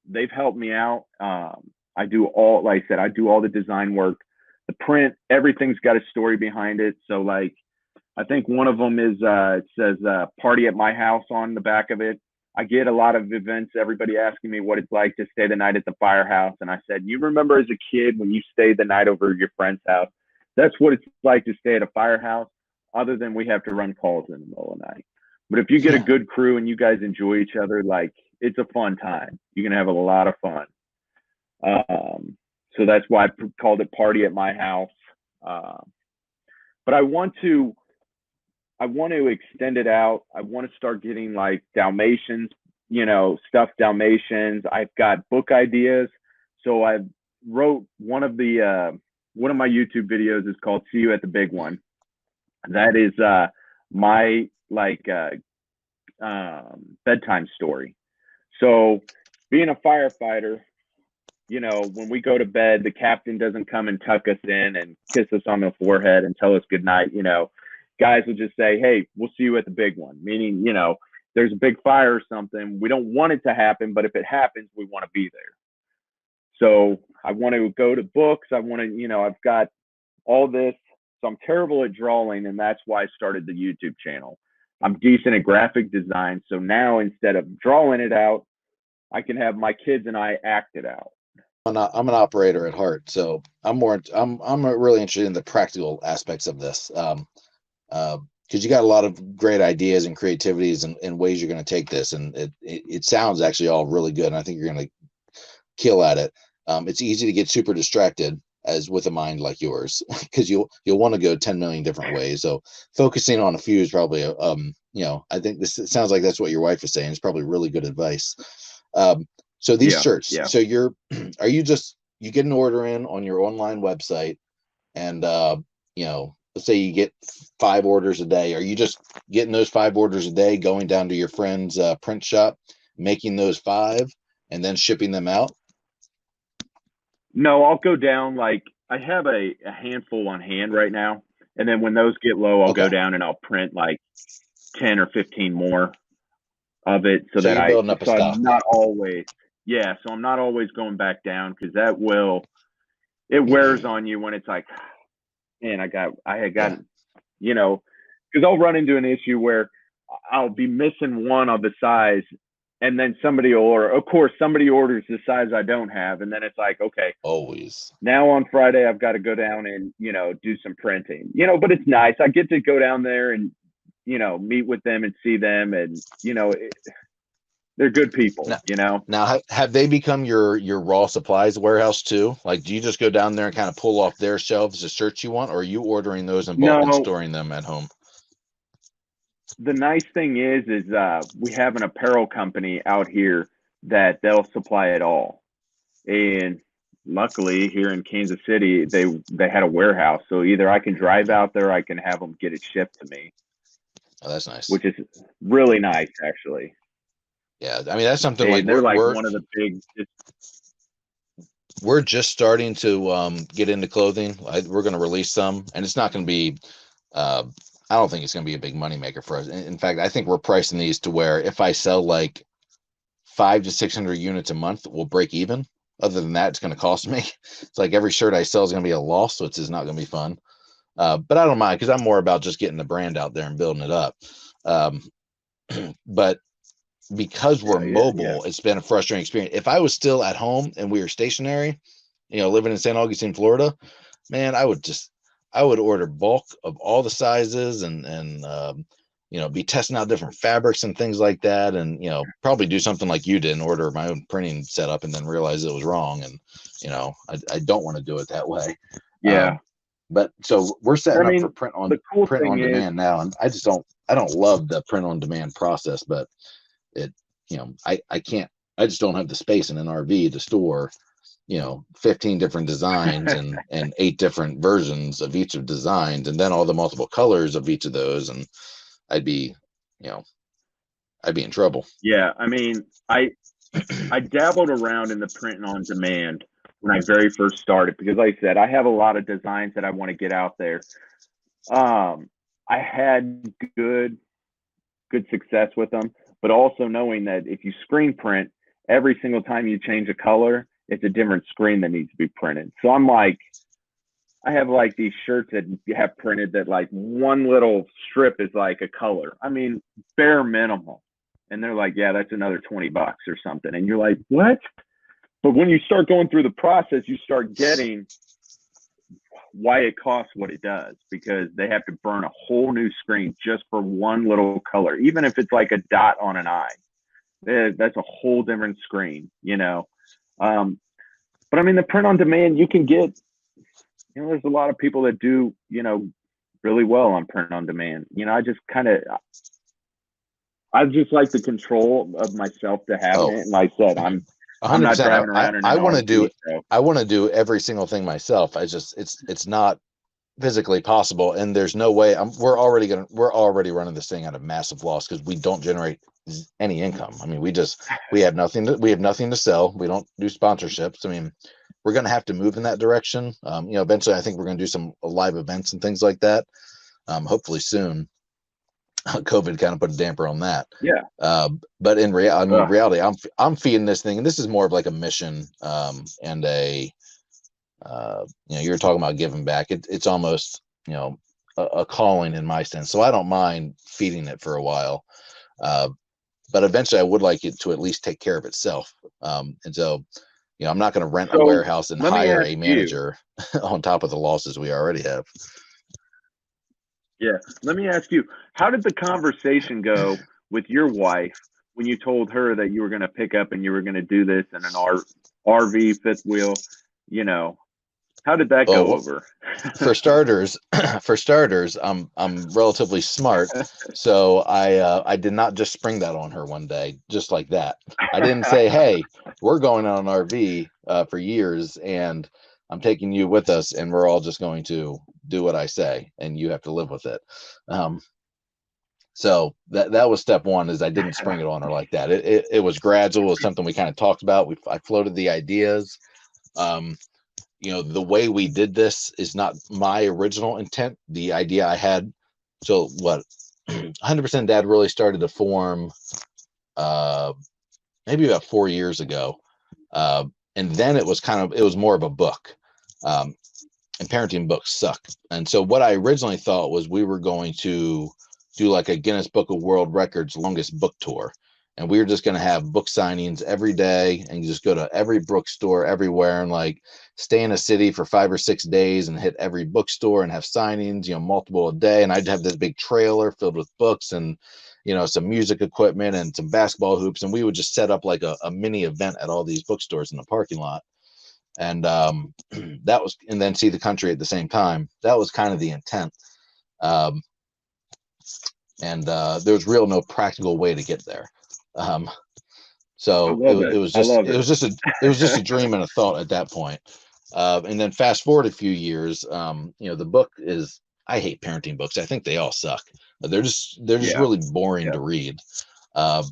they've helped me out. I do all the design work, the print, everything's got a story behind it. So like, I think one of them is it says "Party at My House" on the back of it. I get a lot of events, everybody asking me what it's like to stay the night at the firehouse. And I said, you remember as a kid when you stayed the night over at your friend's house? That's what it's like to stay at a firehouse, other than we have to run calls in the middle of the night. But if you get a good crew and you guys enjoy each other, like, it's a fun time. You're going to have a lot of fun. So that's why I called it "Party at My House." But I want to extend it out. I want to start getting like Dalmatians, stuffed Dalmatians. I've got book ideas. So I wrote one of my YouTube videos is called "See You at the Big One." That is my bedtime story. So being a firefighter, you know, when we go to bed, the captain doesn't come and tuck us in and kiss us on the forehead and tell us good night. You know, guys will just say, hey, we'll see you at the big one. Meaning, you know, there's a big fire or something. We don't want it to happen, but if it happens, we want to be there. So I want to go to books. I want to, you know, I've got all this. So I'm terrible at drawing, and that's why I started the YouTube channel. I'm decent at graphic design. So now instead of drawing it out, I can have my kids and I act it out. I'm an operator at heart, so I'm really interested in the practical aspects of this. Because you got a lot of great ideas and creativities and ways you're going to take this, and it sounds actually all really good, and I think you're going to kill at it. It's easy to get super distracted as with a mind like yours, because you'll want to go 10 million different ways. So focusing on a few is probably you know, I think it sounds like that's what your wife is saying. It's probably really good advice. So these shirts, so you get an order in on your online website, and you know, let's say you get 5 orders a day. Are you just getting those 5 orders a day, going down to your friend's print shop, making those 5, and then shipping them out? No, I'll go down, like I have a handful on hand right now. And then when those get low, I'll go down and I'll print like 10 or 15 more of it so that you're building up a stock. I'm not always, so I'm not always going back down, because it wears on you when it's like, man, I had gotten, you know, because I'll run into an issue where I'll be missing one of the size, and then somebody orders the size I don't have, and then it's like, okay, always now on Friday I've got to go down and, you know, do some printing, you know. But it's nice. I get to go down there and, you know, meet with them and see them, and, you know, they're good people, you know. Now, have they become your raw supplies warehouse too? Like, do you just go down there and kind of pull off their shelves the shirts you want, or are you ordering those in bulk and storing them at home? The nice thing is we have an apparel company out here that they'll supply it all. And luckily here in Kansas City, they had a warehouse. So either I can drive out there, or I can have them get it shipped to me. Oh, that's nice. Which is really nice, actually. Yeah, I mean, that's something and like they're like one of the big. We're just starting to get into clothing. We're going to release some, and it's not going to be. I don't think it's going to be a big moneymaker for us. In fact, I think we're pricing these to where if I sell like 500 to 600 units a month, we'll break even. Other than that, it's going to cost me. It's like every shirt I sell is going to be a loss, so it's just not going to be fun. But I don't mind, because I'm more about just getting the brand out there and building it up. But because we're mobile, it's been a frustrating experience. If I was still at home and we were stationary, you know, living in St. Augustine, Florida, man, I would order bulk of all the sizes and you know, be testing out different fabrics and things like that. And, you know, probably do something like you did and order my own printing setup and then realize it was wrong. And, you know, I don't want to do it that way. But so we're setting up for print on demand now. And I don't love the print on demand process, but it, you know, I just don't have the space in an RV to store, you know, 15 different designs and 8 different versions of each of designs, and then all the multiple colors of each of those. And I'd be in trouble. Yeah. I mean, I dabbled around in the print on demand when I very first started, because like I said, I have a lot of designs that I want to get out there. I had good success with them, but also knowing that if you screen print, every single time you change a color, it's a different screen that needs to be printed. So I'm like, I have like these shirts that you have printed that like one little strip is like a color. I mean, bare minimum. And they're like, yeah, that's another $20 or something. And you're like, what? But when you start going through the process, you start getting why it costs what it does, because they have to burn a whole new screen just for one little color. Even if it's like a dot on an eye, that's a whole different screen, you know? But I mean, the print on demand, you can get, you know, there's a lot of people that do, you know, really well on print on demand. You know, I just like the control of myself to have it. And like I said, I'm not driving around in an RV, I want to do every single thing myself. It's not physically possible, and there's no way. We're already running this thing at a massive loss because we don't generate any income. I mean, we have nothing to sell. We don't do sponsorships. I mean, we're going to have to move in that direction. Eventually I think we're going to do some live events and things like that. Hopefully soon. COVID kind of put a damper on that. Yeah. But in reality, I'm feeding this thing, and this is more of like a mission, and a, you're talking about giving back. It's almost, a calling in my sense. So I don't mind feeding it for a while. But eventually I would like it to at least take care of itself. And so, I'm not going to rent a warehouse and hire a manager on top of the losses we already have. Yeah. Let me ask you, how did the conversation go with your wife when you told her that you were going to pick up and you were going to do this in an RV fifth wheel? How did that go over? For starters, I'm relatively smart, so I did not just spring that on her one day, just like that. I didn't say, "Hey, we're going on an RV for years, and I'm taking you with us, and we're all just going to do what I say, and you have to live with it." So that was step one, is I didn't spring it on her like that. It was gradual. It was something we kind of talked about. I floated the ideas. The way we did this is not my original intent. The idea I had, 100% Dad really started to form maybe about 4 years ago. And then it was more of a book. And parenting books suck. And so what I originally thought was we were going to do like a Guinness Book of World Records longest book tour. And we were just going to have book signings every day and just go to every bookstore everywhere and like stay in a city for 5 or 6 days and hit every bookstore and have signings, multiple a day. And I'd have this big trailer filled with books and, some music equipment and some basketball hoops. And we would just set up like a mini event at all these bookstores in the parking lot. And and then see the country at the same time. That was kind of the intent. And there was no practical way to get there. So it was just a dream and a thought at that point. And then fast forward a few years, the book is, I hate parenting books. I think they all suck. They're just really boring to read. And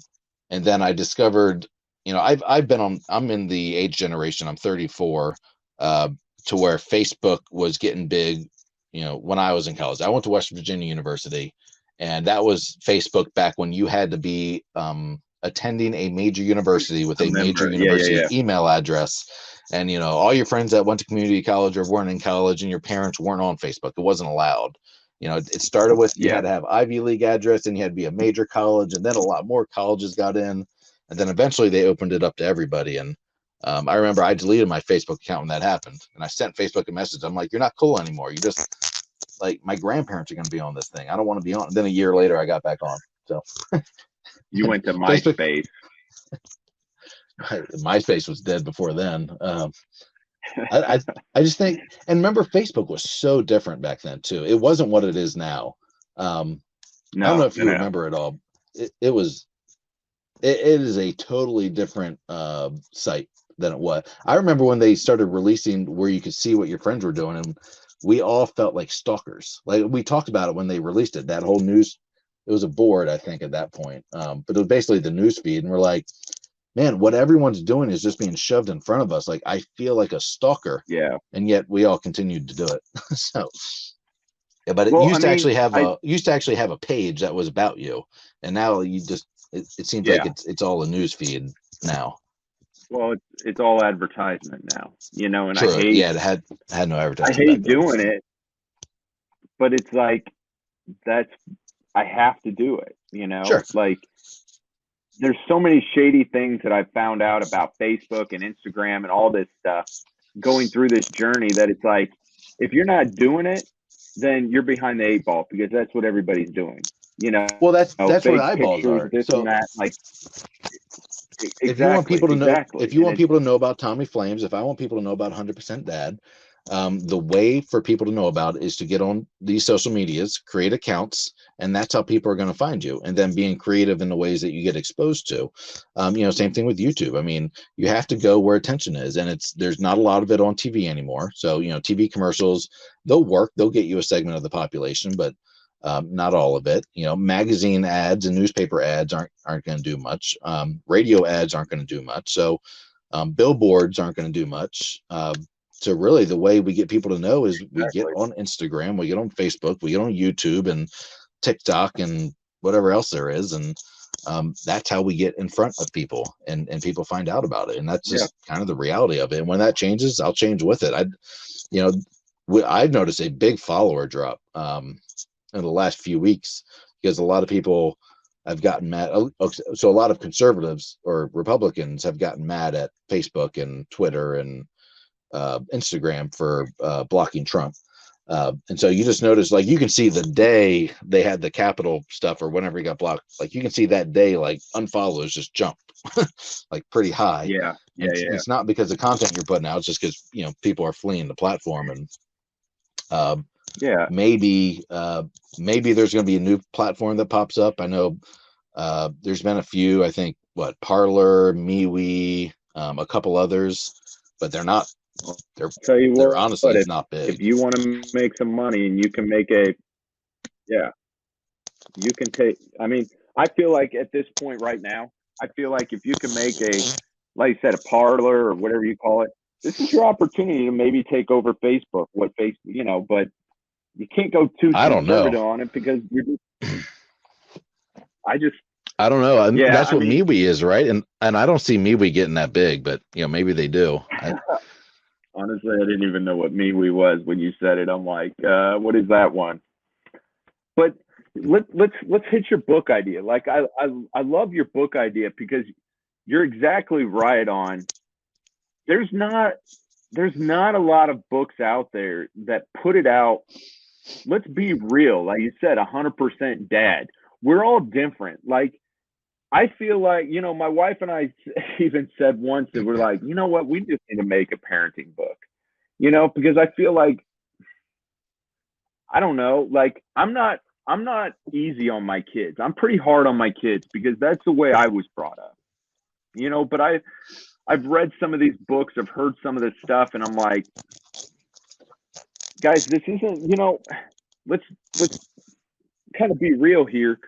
then I discovered, I'm in the age generation, I'm 34, to where Facebook was getting big, when I was in college. I went to West Virginia University, and that was Facebook back when you had to be attending a major university with a major university email address. And, all your friends that went to community college or weren't in college and your parents weren't on Facebook. It wasn't allowed. It started with you had to have Ivy League address, and you had to be a major college, and then a lot more colleges got in. And then eventually they opened it up to everybody. And I remember I deleted my Facebook account when that happened. And I sent Facebook a message. I'm like, you're not cool anymore. You just, like, my grandparents are going to be on this thing. I don't want to be on. And then a year later, I got back on. So you went to MySpace. MySpace was dead before then. I just think, and remember, Facebook was so different back then too. It wasn't what it is now. I don't know if you remember it all. It is a totally different site than it was. I remember when they started releasing where you could see what your friends were doing, and we all felt like stalkers. Like, we talked about it when they released it, that whole news. It was a board, I think, at that point. But it was basically the news feed, and we're like, man, what everyone's doing is just being shoved in front of us. Like, I feel like a stalker. Yeah. And yet we all continued to do it. So yeah, but it used to actually have a page that was about you. And now you just, it seems like it's all a news feed now. Well, it's all advertisement now, and True. I hate, it had no advertisement. I hate doing it, but it's like, I have to do it, Sure. Like, there's so many shady things that I've found out about Facebook and Instagram and all this stuff going through this journey, that it's like, if you're not doing it, then you're behind the 8 ball, because that's what everybody's doing. Well, that's what eyeballs are. So and that, like, if you want people to know, if you want people to know about Tommy Flames, if I want people to know about 100% Dad, the way for people to know about it is to get on these social medias, create accounts, and that's how people are going to find you. And then being creative in the ways that you get exposed to. Same thing with YouTube. I mean, you have to go where attention is, and there's not a lot of it on TV anymore. So, TV commercials, they'll work, they'll get you a segment of the population, but Not all of it. Magazine ads and newspaper ads aren't going to do much. Radio ads aren't going to do much. So billboards aren't going to do much. So really, the way we get people to know is we get on Instagram, we get on Facebook, we get on YouTube and TikTok and whatever else there is, and that's how we get in front of people, and people find out about it, and that's just kind of the reality of it. And when that changes, I'll change with it. I've noticed a big follower drop in the last few weeks because a lot of people have gotten mad. So a lot of conservatives or Republicans have gotten mad at Facebook and Twitter and Instagram for blocking Trump. And so you just notice, like, you can see the day they had the Capitol stuff or whenever he got blocked, like you can see that day, like unfollows just jump like pretty high. Yeah. It's not because the content you're putting out, it's just because, people are fleeing the platform. And maybe there's going to be a new platform that pops up. I know there's been a few, I think, Parler, MeWe, a couple others, but they're honestly, it's not big. If you want to make some money and you can make you can take, I feel like at this point right now, I feel like if you can make like you said, a Parler or whatever you call it, this is your opportunity to maybe take over Facebook, but you can't go too conservative on it because you're just, I don't know. That's what MeWe is, right? And I don't see MeWe getting that big, but maybe they do. Honestly, I didn't even know what MeWe was when you said it. I'm like, what is that one? But let's hit your book idea. Like I love your book idea because you're exactly right on. There's not a lot of books out there that put it out. Let's be real. Like you said, 100% dad. We're all different. Like, I feel like, my wife and I even said once that we're like, you know what, we just need to make a parenting book, because I feel like, I don't know, like I'm not easy on my kids. I'm pretty hard on my kids because that's the way I was brought up, but I've read some of these books, I've heard some of this stuff, and I'm like, guys, this isn't, let's kind of be real here.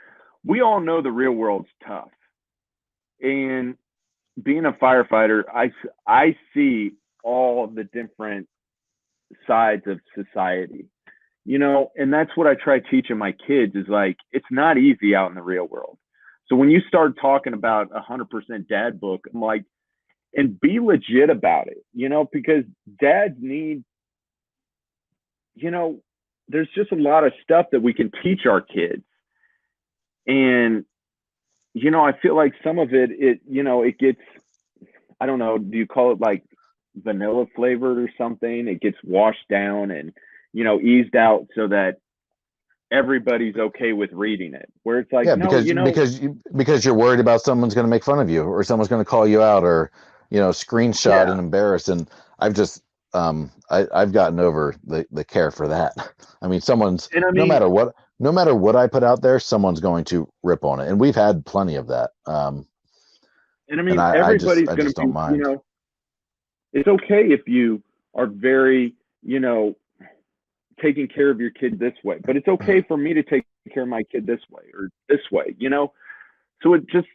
We all know the real world's tough. And being a firefighter, I see all the different sides of society, and that's what I try teaching my kids is like, it's not easy out in the real world. So when you start talking about 100% dad book, I'm like, and be legit about it, because dads need, there's just a lot of stuff that we can teach our kids. And, I feel like some of it gets, I don't know, do you call it like vanilla flavored or something? It gets washed down and, eased out so that everybody's okay with reading it. Where it's like, because you're worried about someone's going to make fun of you or someone's going to call you out or, screenshot and embarrass. And I've just, I've gotten over the care for that. No matter what I put out there, someone's going to rip on it, and we've had plenty of that. Everybody's going to don't mind. It's okay if you are very, taking care of your kid this way, but it's okay for me to take care of my kid this way or this way, So it just,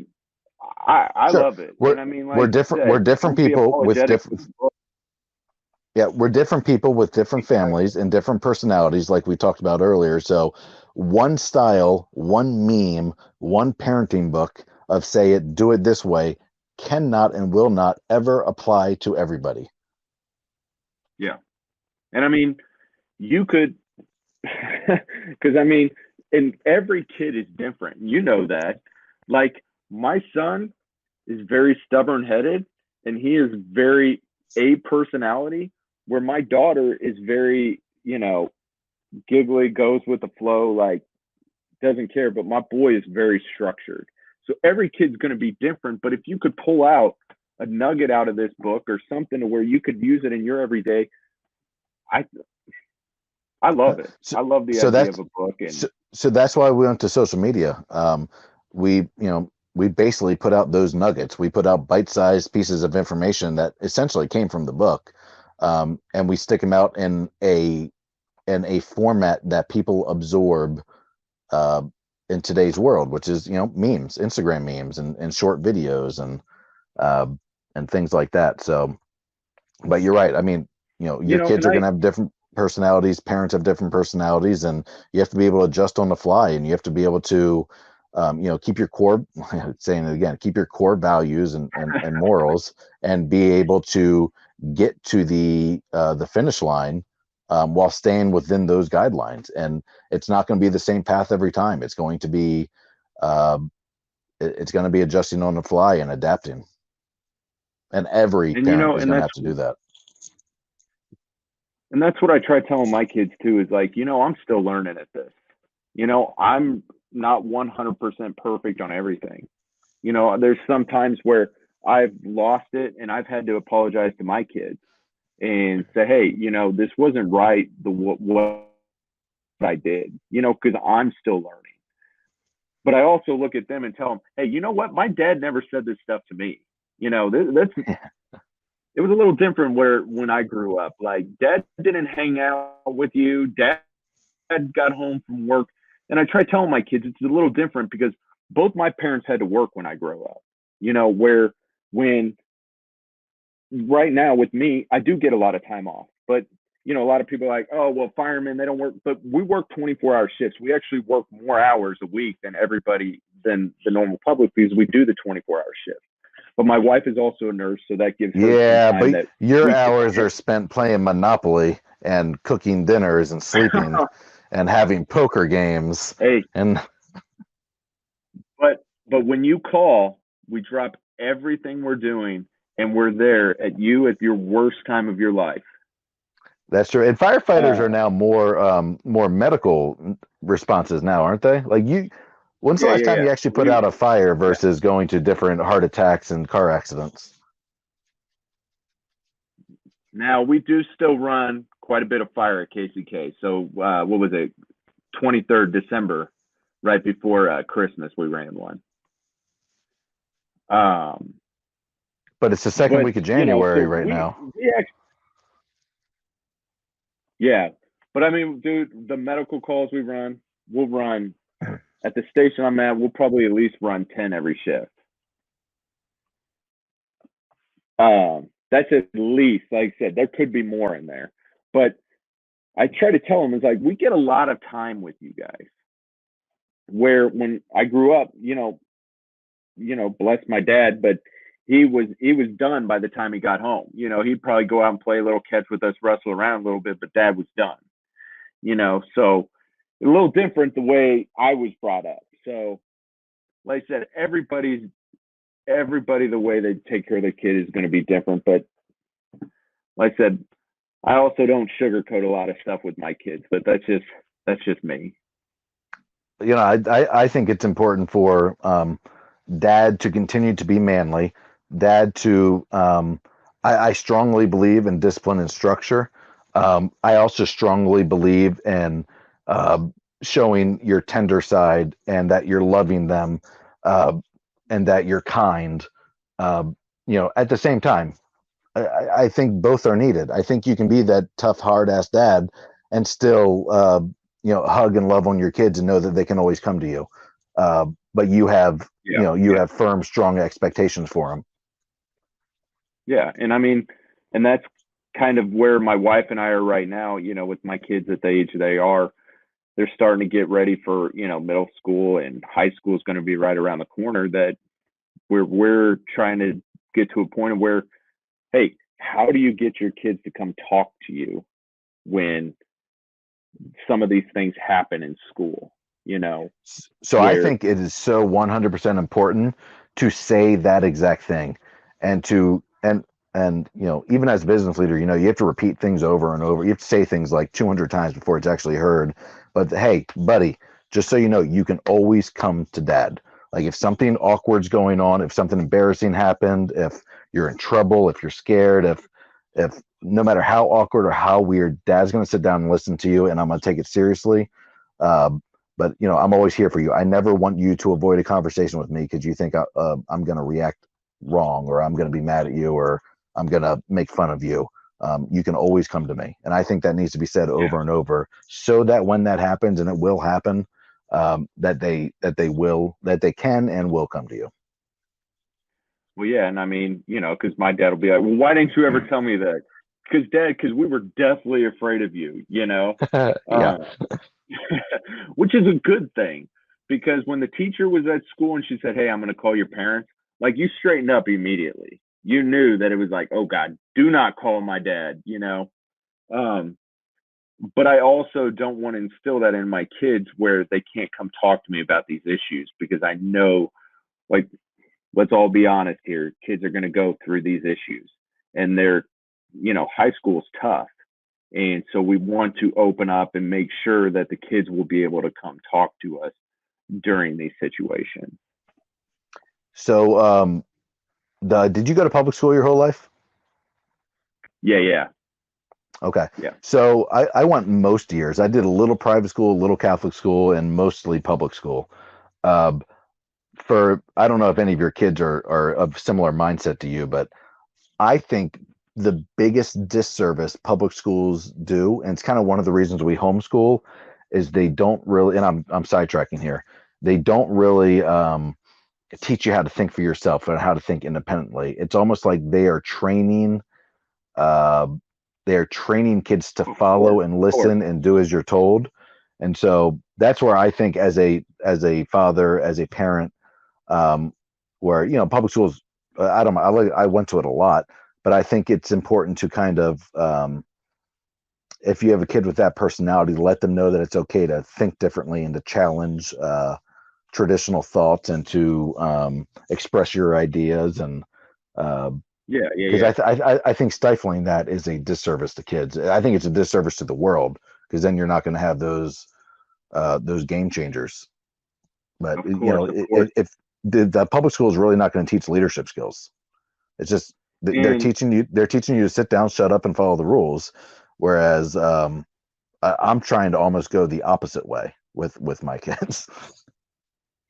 I love it. We're different. We're different people with different. Yeah, we're different people with different families and different personalities, like we talked about earlier. So one style, one meme, one parenting book of say it, do it this way cannot and will not ever apply to everybody. Yeah. And you could, because and every kid is different. That. Like my son is very stubborn headed and he is very A personality, where my daughter is very, giggly, goes with the flow, like doesn't care. But my boy is very structured. So every kid's going to be different. But if you could pull out a nugget out of this book or something to where you could use it in your everyday, I love it. I love the idea of a book. And so that's why we went to social media. We basically put out those nuggets. We put out bite-sized pieces of information that essentially came from the book. And we stick them out in a format that people absorb uh, in today's world, which is, memes, Instagram memes and short videos uh, and things like that. So, but you're right. I mean, your kids And are going to have different personalities. Parents have different personalities, and you have to be able to adjust on the fly, and you have to be able to, keep your core, saying it again, keep your core values and morals, and be able to get to the finish line, while staying within those guidelines. And it's not going to be the same path every time. It's going to be, uh, it's going to be adjusting on the fly and adapting. And every and parent is and going to have to do that. that's what I try telling my kids too, is like, I'm still learning at this. I'm not 100% perfect on everything. There's some times where I've lost it and I've had to apologize to my kids and say, hey, this wasn't right, what I did, because I'm still learning. But I also look at them and tell them, hey, you know what? My dad never said this stuff to me. That's it was a little different where when I grew up. Like, dad didn't hang out with you. Dad got home from work. And I try telling my kids it's a little different because both my parents had to work when I grew up. Where when right now with me, I do get a lot of time off. But a lot of people are like, oh, well, firemen, they don't work. But we work 24-hour shifts. We actually work more hours a week than the normal public, because we do the 24-hour shift. But my wife is also a nurse, so that gives her Yeah, some time but that your we hours are spent playing Monopoly and cooking dinners and sleeping and having poker games. Hey, And but when you call, we drop everything we're doing and we're there at your worst time of your life. that's true. And firefighters are now more medical responses now, aren't they? Like, when's the last time Yeah. you actually put out a fire versus going to different heart attacks and car accidents? Now we do still run quite a bit of fire at KCK. So what was it? 23rd December, right before Christmas, we ran one. But it's the second week of January right now. Yeah. But I mean, dude, the medical calls we'll run at the station I'm at, we'll probably at least run 10 every shift. That's at least, like I said, there could be more in there. But I try to tell them, it's like, we get a lot of time with you guys. Where when I grew up, bless my dad, but he was done by the time he got home. He'd probably go out and play a little catch with us, wrestle around a little bit, but dad was done. So a little different the way I was brought up. So, like I said, everybody, the way they take care of their kid is going to be different. But like I said, I also don't sugarcoat a lot of stuff with my kids, but that's just me. I think it's important for dad to continue to be manly, dad to I strongly believe in discipline and structure. I also strongly believe in showing your tender side and that you're loving them, and that you're kind. At the same time, I think both are needed. I think you can be that tough, hard ass dad and still, hug and love on your kids and know that they can always come to you. But you have, you have firm, strong expectations for them. Yeah. And I mean, and that's kind of where my wife and I are right now, with my kids at the age they are. They're starting to get ready for, middle school, and high school is going to be right around the corner. That we're trying to get to a point of where, hey, how do you get your kids to come talk to you when some of these things happen in school? So I think it is so 100% important to say that exact thing, and even as a business leader, you have to repeat things over and over. You have to say things like 200 times before it's actually heard. But hey, buddy, just so you know, you can always come to dad. Like, if something awkward's going on, if something embarrassing happened, if you're in trouble, if you're scared, if no matter how awkward or how weird, dad's going to sit down and listen to you, and I'm going to take it seriously. But I'm always here for you. I never want you to avoid a conversation with me because you think I'm going to react wrong, or I'm going to be mad at you, or I'm going to make fun of you. You can always come to me. And I think that needs to be said over and over, so that when that happens, and it will happen, that they can and will come to you. Well, yeah, and I mean, because my dad will be like, "Well, why didn't you ever tell me that?" Because we were deathly afraid of you, Yeah. which is a good thing. Because when the teacher was at school and she said, "Hey, I'm going to call your parents," like you straightened up immediately. You knew that it was like, "Oh God, do not call my dad," But I also don't want to instill that in my kids where they can't come talk to me about these issues because I know, like, let's all be honest here, kids are going to go through these issues and high school's tough. And so we want to open up and make sure that the kids will be able to come talk to us during these situations. So, did you go to public school your whole life? Yeah. Okay. Yeah. So I went most years. I did a little private school, a little Catholic school, and mostly public school. I don't know if any of your kids are of similar mindset to you, but I think the biggest disservice public schools do, and it's kind of one of the reasons we homeschool, is they don't really, and I'm sidetracking here, they don't really teach you how to think for yourself and how to think independently. It's almost like uh, they're training kids to follow and listen and do as you're told. And so that's where I think as a father, as a parent, where public schools, I don't I went to it a lot, but I think it's important to kind of if you have a kid with that personality, let them know that it's okay to think differently and to challenge traditional thoughts and to express your ideas. And because I think stifling that is a disservice to kids. I think it's a disservice to the world because then you're not going to have those game changers. But if the public school is really not going to teach leadership skills, it's just they're teaching you to sit down, shut up, and follow the rules. Whereas I'm trying to almost go the opposite way with my kids.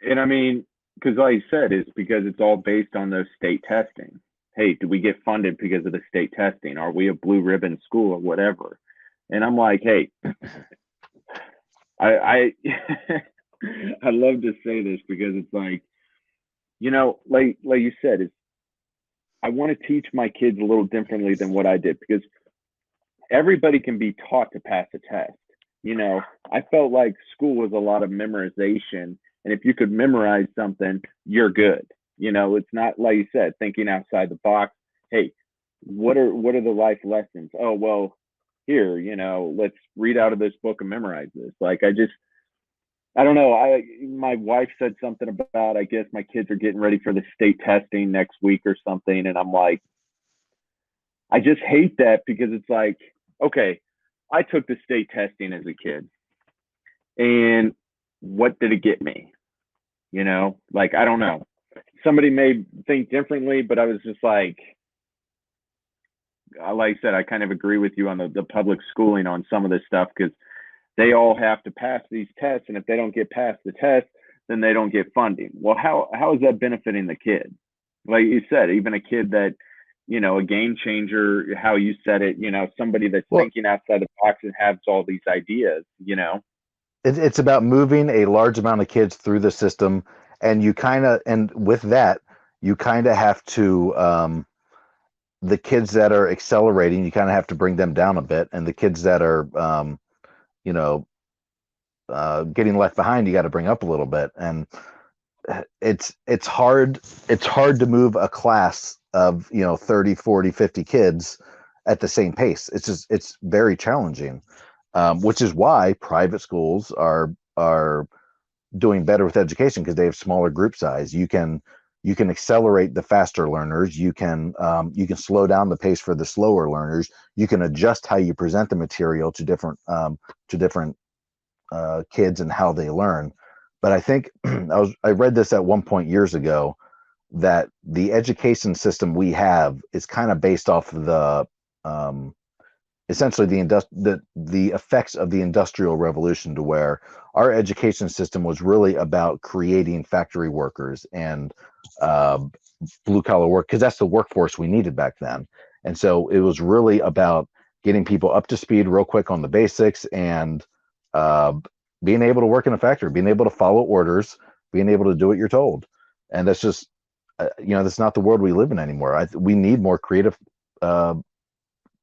And I mean, because like you said, it's because it's all based on those state testing. Hey, do we get funded because of the state testing? Are we a blue ribbon school or whatever? And I'm like, hey, I I love to say this because it's like, like you said, it's I want to teach my kids a little differently than what I did because everybody can be taught to pass a test. I felt like school was a lot of memorization, and if you could memorize something, you're good. It's not like you said, thinking outside the box. Hey, what are the life lessons? Oh, well, here, let's read out of this book and memorize this. Like I don't know. My wife said something about, I guess my kids are getting ready for the state testing next week or something, and I'm like, I just hate that because it's like, okay, I took the state testing as a kid, and what did it get me? Like I don't know. Somebody may think differently, but I was just like I said, I kind of agree with you on the public schooling on some of this stuff because they all have to pass these tests, and if they don't get past the test, then they don't get funding. Well, how is that benefiting the kid? Like you said, even a kid that a game changer, how you said it, somebody that's thinking outside the box and has all these ideas. It's about moving a large amount of kids through the system, and with that, you kind of have to the kids that are accelerating, you kind of have to bring them down a bit, and the kids that are getting left behind, you got to bring up a little bit. And it's hard to move a class of 30, 40, 50 kids at the same pace. It's very challenging, which is why private schools are doing better with education because they have smaller group size. You can accelerate the faster learners. You can slow down the pace for the slower learners. You can adjust how you present the material to different kids and how they learn. But I think I read this at one point years ago that the education system we have is kind of based off the essentially the effects of the Industrial Revolution, to where our education system was really about creating factory workers and blue collar work, because that's the workforce we needed back then. And so it was really about getting people up to speed real quick on the basics and being able to work in a factory, being able to follow orders, being able to do what you're told. And that's just, that's not the world we live in anymore. We need more uh,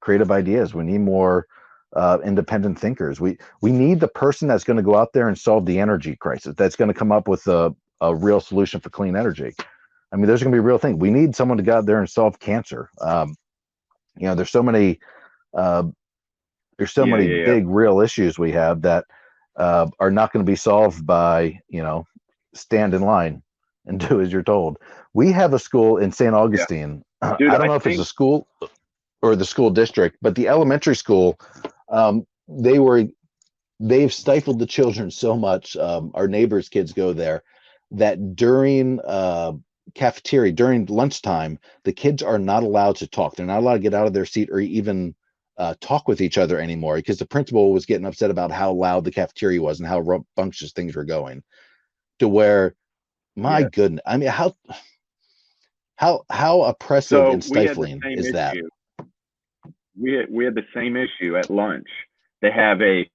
creative ideas. We need more independent thinkers. We need the person that's going to go out there and solve the energy crisis. That's going to come up with a real solution for clean energy. I mean, there's going to be a real thing. We need someone to go out there and solve cancer. There's so many uh, big real issues we have that are not going to be solved by stand in line and do as you're told. We have a school in St. Augustine. Dude, I don't know if it's a school or the school district, but the elementary school, they've stifled the children so much. Our neighbors' kids go there that during cafeteria, during lunchtime, the kids are not allowed to talk. They're not allowed to get out of their seat or even talk with each other anymore, because the principal was getting upset about how loud the cafeteria was and how rambunctious things were going. To where, my goodness, I mean, how oppressive and stifling is that? We had the same issue at lunch. They have a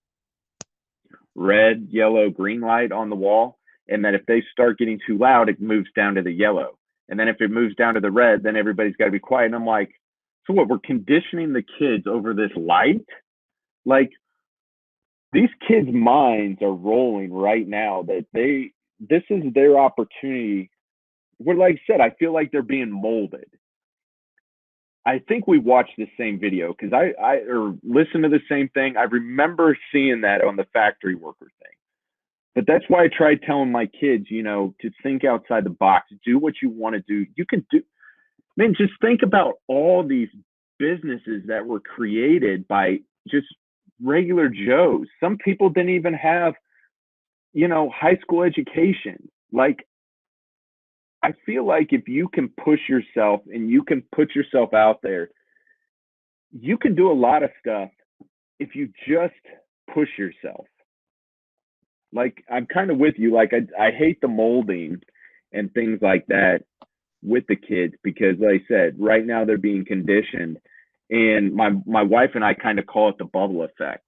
red, yellow, green light on the wall, and then if they start getting too loud, it moves down to the yellow. And then if it moves down to the red, then everybody's got to be quiet. And I'm like, so what? We're conditioning the kids over this light? Like, these kids' minds are rolling right now that this is their opportunity. Where, like I said, I feel like they're being molded. I think we watched the same video because I listened to the same thing. I remember seeing that on the factory worker thing. But that's why I tried telling my kids, to think outside the box, do what you want to do. You can do, man, just think about all these businesses that were created by just regular Joes. Some people didn't even have, high school education. Like, I feel like if you can push yourself and you can put yourself out there, you can do a lot of stuff if you just push yourself. Like, I'm kind of with you. Like, I hate the molding and things like that with the kids because, like I said, right now they're being conditioned. And my wife and I kind of call it the bubble effect.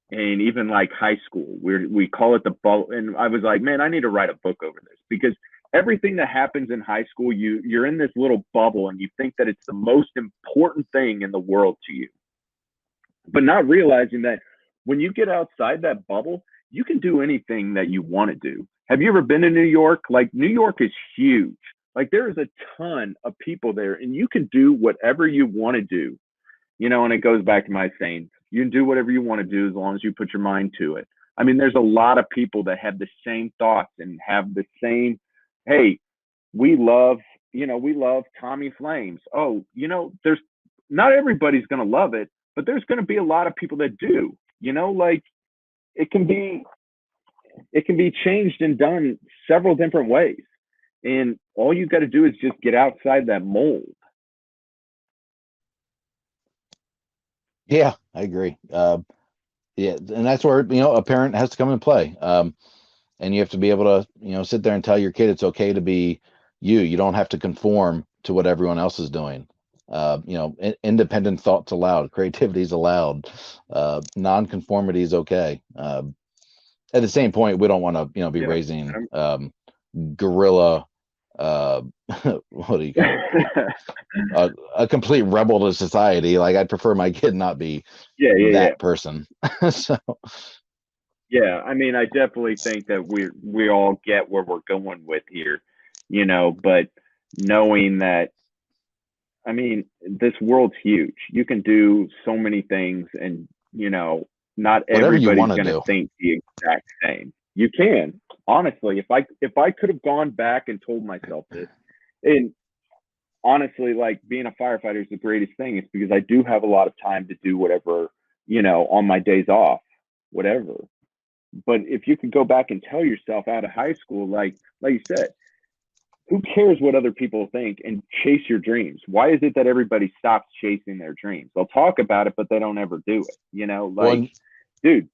And even like high school, we call it the bubble. And I was like, man, I need to write a book over this because everything that happens in high school, you're in this little bubble and you think that it's the most important thing in the world to you. But not realizing that when you get outside that bubble, you can do anything that you want to do. Have you ever been to New York? Like, New York is huge. Like, there is a ton of people there and you can do whatever you want to do. And it goes back to my saying, you can do whatever you want to do as long as you put your mind to it. I mean, there's a lot of people that have the same thoughts and have the same, hey, we love Tommy Flames. Oh, there's not everybody's going to love it, but there's going to be a lot of people that do, like it can be changed and done several different ways. And all you got to do is just get outside that mold. Yeah, I agree. Yeah, and that's where a parent has to come and play. And you have to be able to sit there and tell your kid it's okay to be you. You don't have to conform to what everyone else is doing. Independent thoughts allowed, creativity is allowed, non-conformity is okay. At the same point, we don't want to be raising guerrilla. What do you call it? A complete rebel to society. Like, I'd prefer my kid not be that person. So yeah, I mean, I definitely think that we all get where we're going with here, but knowing that, I mean, this world's huge. You can do so many things, and not everybody's going to think the exact same. You can, honestly, if I could have gone back and told myself this, and honestly, like, being a firefighter is the greatest thing. It's because I do have a lot of time to do whatever, on my days off, whatever. But if you could go back and tell yourself out of high school, like you said, who cares what other people think, and chase your dreams? Why is it that everybody stops chasing their dreams? They'll talk about it, but they don't ever do it. Dude,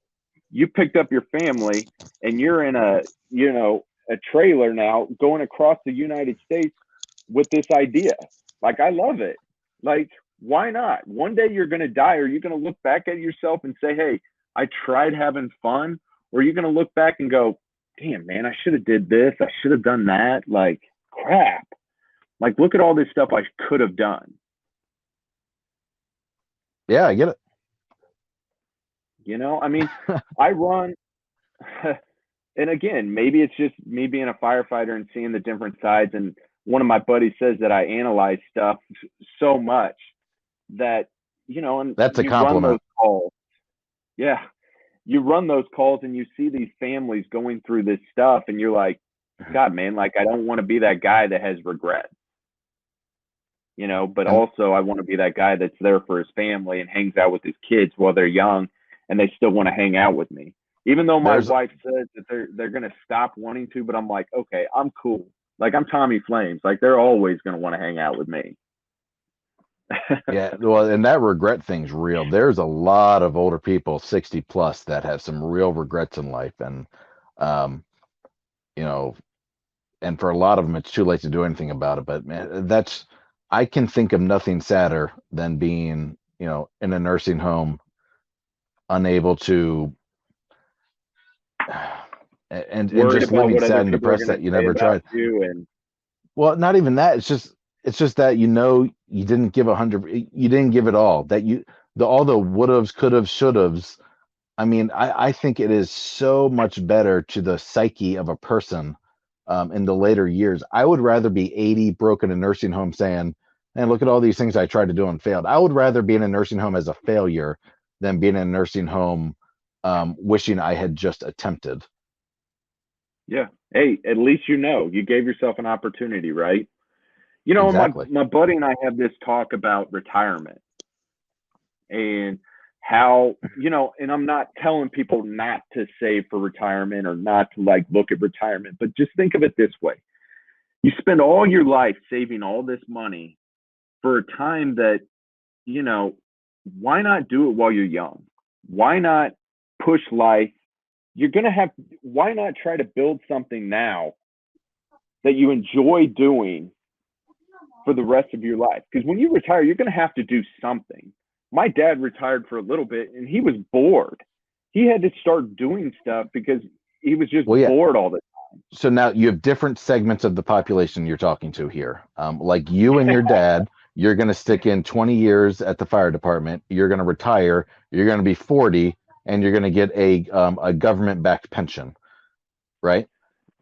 you picked up your family and you're in a trailer now going across the United States with this idea. Like, I love it. Like, why not? One day you're going to die. Are you going to look back at yourself and say, hey, I tried having fun, Or are you going to look back and go, damn, man, I should have did this. I should have done that. Like, crap. Like, look at all this stuff I could have done. Yeah, I get it. You know, I mean, I run, and again, maybe it's just me being a firefighter and seeing the different sides. And one of my buddies says that I analyze stuff so much that, you know, and That's a you run those compliment. calls. Yeah. You run those calls and you see these families going through this stuff, and you're like, God, man, like, I don't want to be that guy that has regret, you know, but And also I want to be that guy that's there for his family and hangs out with his kids while they're young and they still want to hang out with me. Even though my there's wife says that they're going to stop wanting to, but I'm like, okay, I'm cool. Like, I'm Tommy Flames. Like, they're always going to want to hang out with me. Yeah, well, and that regret thing's real. There's a lot of older people, 60 plus, that have some real regrets in life, and um, you know, and for a lot of them, it's too late to do anything about it. But man, I can think of nothing sadder than being, in a nursing home, unable to, and Worried just about living what other sad and people are depressed going to that you say never about tried. you. And Well, not even that. It's just that you didn't give 100. You didn't give it all. That all the would haves, could have, should haves. I mean, I think it is so much better to the psyche of a person in the later years. I would rather be 80, broke in a nursing home, saying, "Man, look at all these things I tried to do and failed." I would rather be in a nursing home as a failure than being in a nursing home wishing I had just attempted. yeah, hey, at least you gave yourself an opportunity, right? You know, Exactly. my buddy and I have this talk about retirement and how, you know, and I'm not telling people not to save for retirement or not to like look at retirement, but just think of it this way. You spend all your life saving all this money for a time that, you know, why not do it while you're young? Why not push life? You're going to have, why not try to build something now that you enjoy doing for the rest of your life? Because when you retire, you're going to have to do something. My dad retired for a little bit and he was bored. He had to start doing stuff because he was just Well, yeah. bored all the So now you have different segments of the population you're talking to here. Like you and your dad, you're going to stick in 20 years at the fire department. You're going to retire. You're going to be 40, and you're going to get a government-backed pension, right?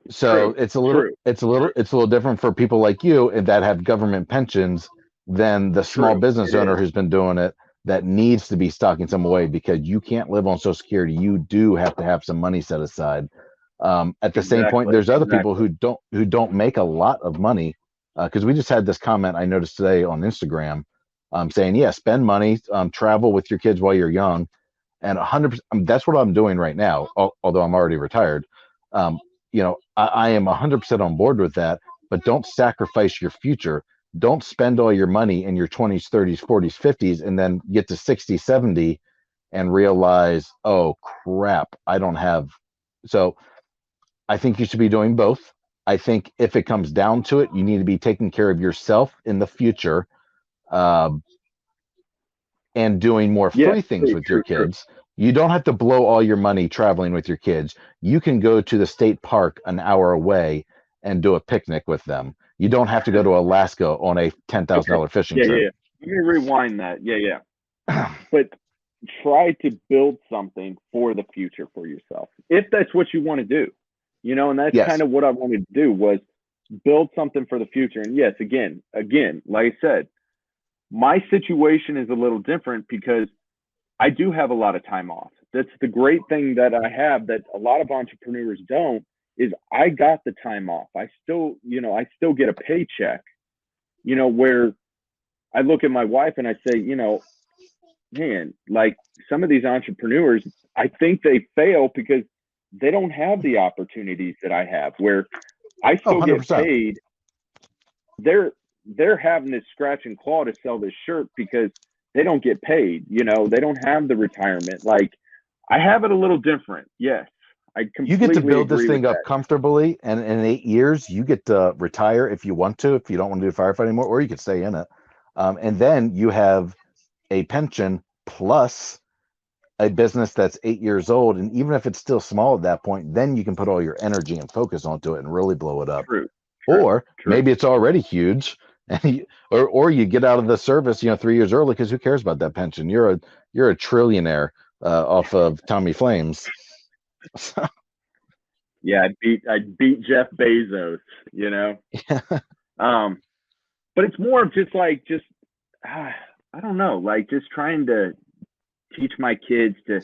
So True, it's a little true, it's a little it's a little different for people like you and that have government pensions than the small true. business It owner is. who's been doing it that needs to be stocking some away because you can't live on Social Security. You do have to have some money set aside. At the same point, Exactly, there's other people exactly. who don't make a lot of money because we just had this comment I noticed today on Instagram saying, yeah, spend money, travel with your kids while you're young, and 100%. That's what I'm doing right now, although I'm already retired. Um, I am 100% on board with that, but don't sacrifice your future. Don't spend all your money in your 20s, 30s, 40s, 50s, and then get to 60, 70 and realize, oh crap, I don't have. So I think you should be doing both. I think if it comes down to it, you need to be taking care of yourself in the future, um, and doing more Yeah, free things true, with your true, true. kids. You don't have to blow all your money traveling with your kids. You can go to the state park an hour away and do a picnic with them. You don't have to go to Alaska on a Okay. $10,000 fishing Yeah, yeah, trip. yeah. Let me rewind that. Yeah, yeah. But try to build something for the future for yourself if that's what you want to do, you know. And that's kind Yes. of what I wanted to do was build something for the future. And yes, again, like I said, my situation is a little different because I do have a lot of time off. That's the great thing that I have that a lot of entrepreneurs don't, is I got the time off. I still get a paycheck, where I look at my wife and I say, man, like, some of these entrepreneurs, I think they fail because they don't have the opportunities that I have, where I Oh, still get 100%. paid. They're having this scratch and claw to sell this shirt because they don't get paid. They don't have the retirement. Like, I have it a little different. Yes, I You get to completely build this agree with thing up that. comfortably, and in 8 years, you get to retire if you want to, if you don't want to do firefighting anymore, or you could stay in it. And then you have a pension plus a business that's 8 years old, and even if it's still small at that point, then you can put all your energy and focus onto it and really blow it up. True. Or maybe it's already huge, and or you get out of the service, 3 years early, because who cares about that pension? You're a trillionaire off of Tommy Flames. Yeah, I'd beat Jeff Bezos, Yeah. But it's more of just I don't know, like just trying to teach my kids to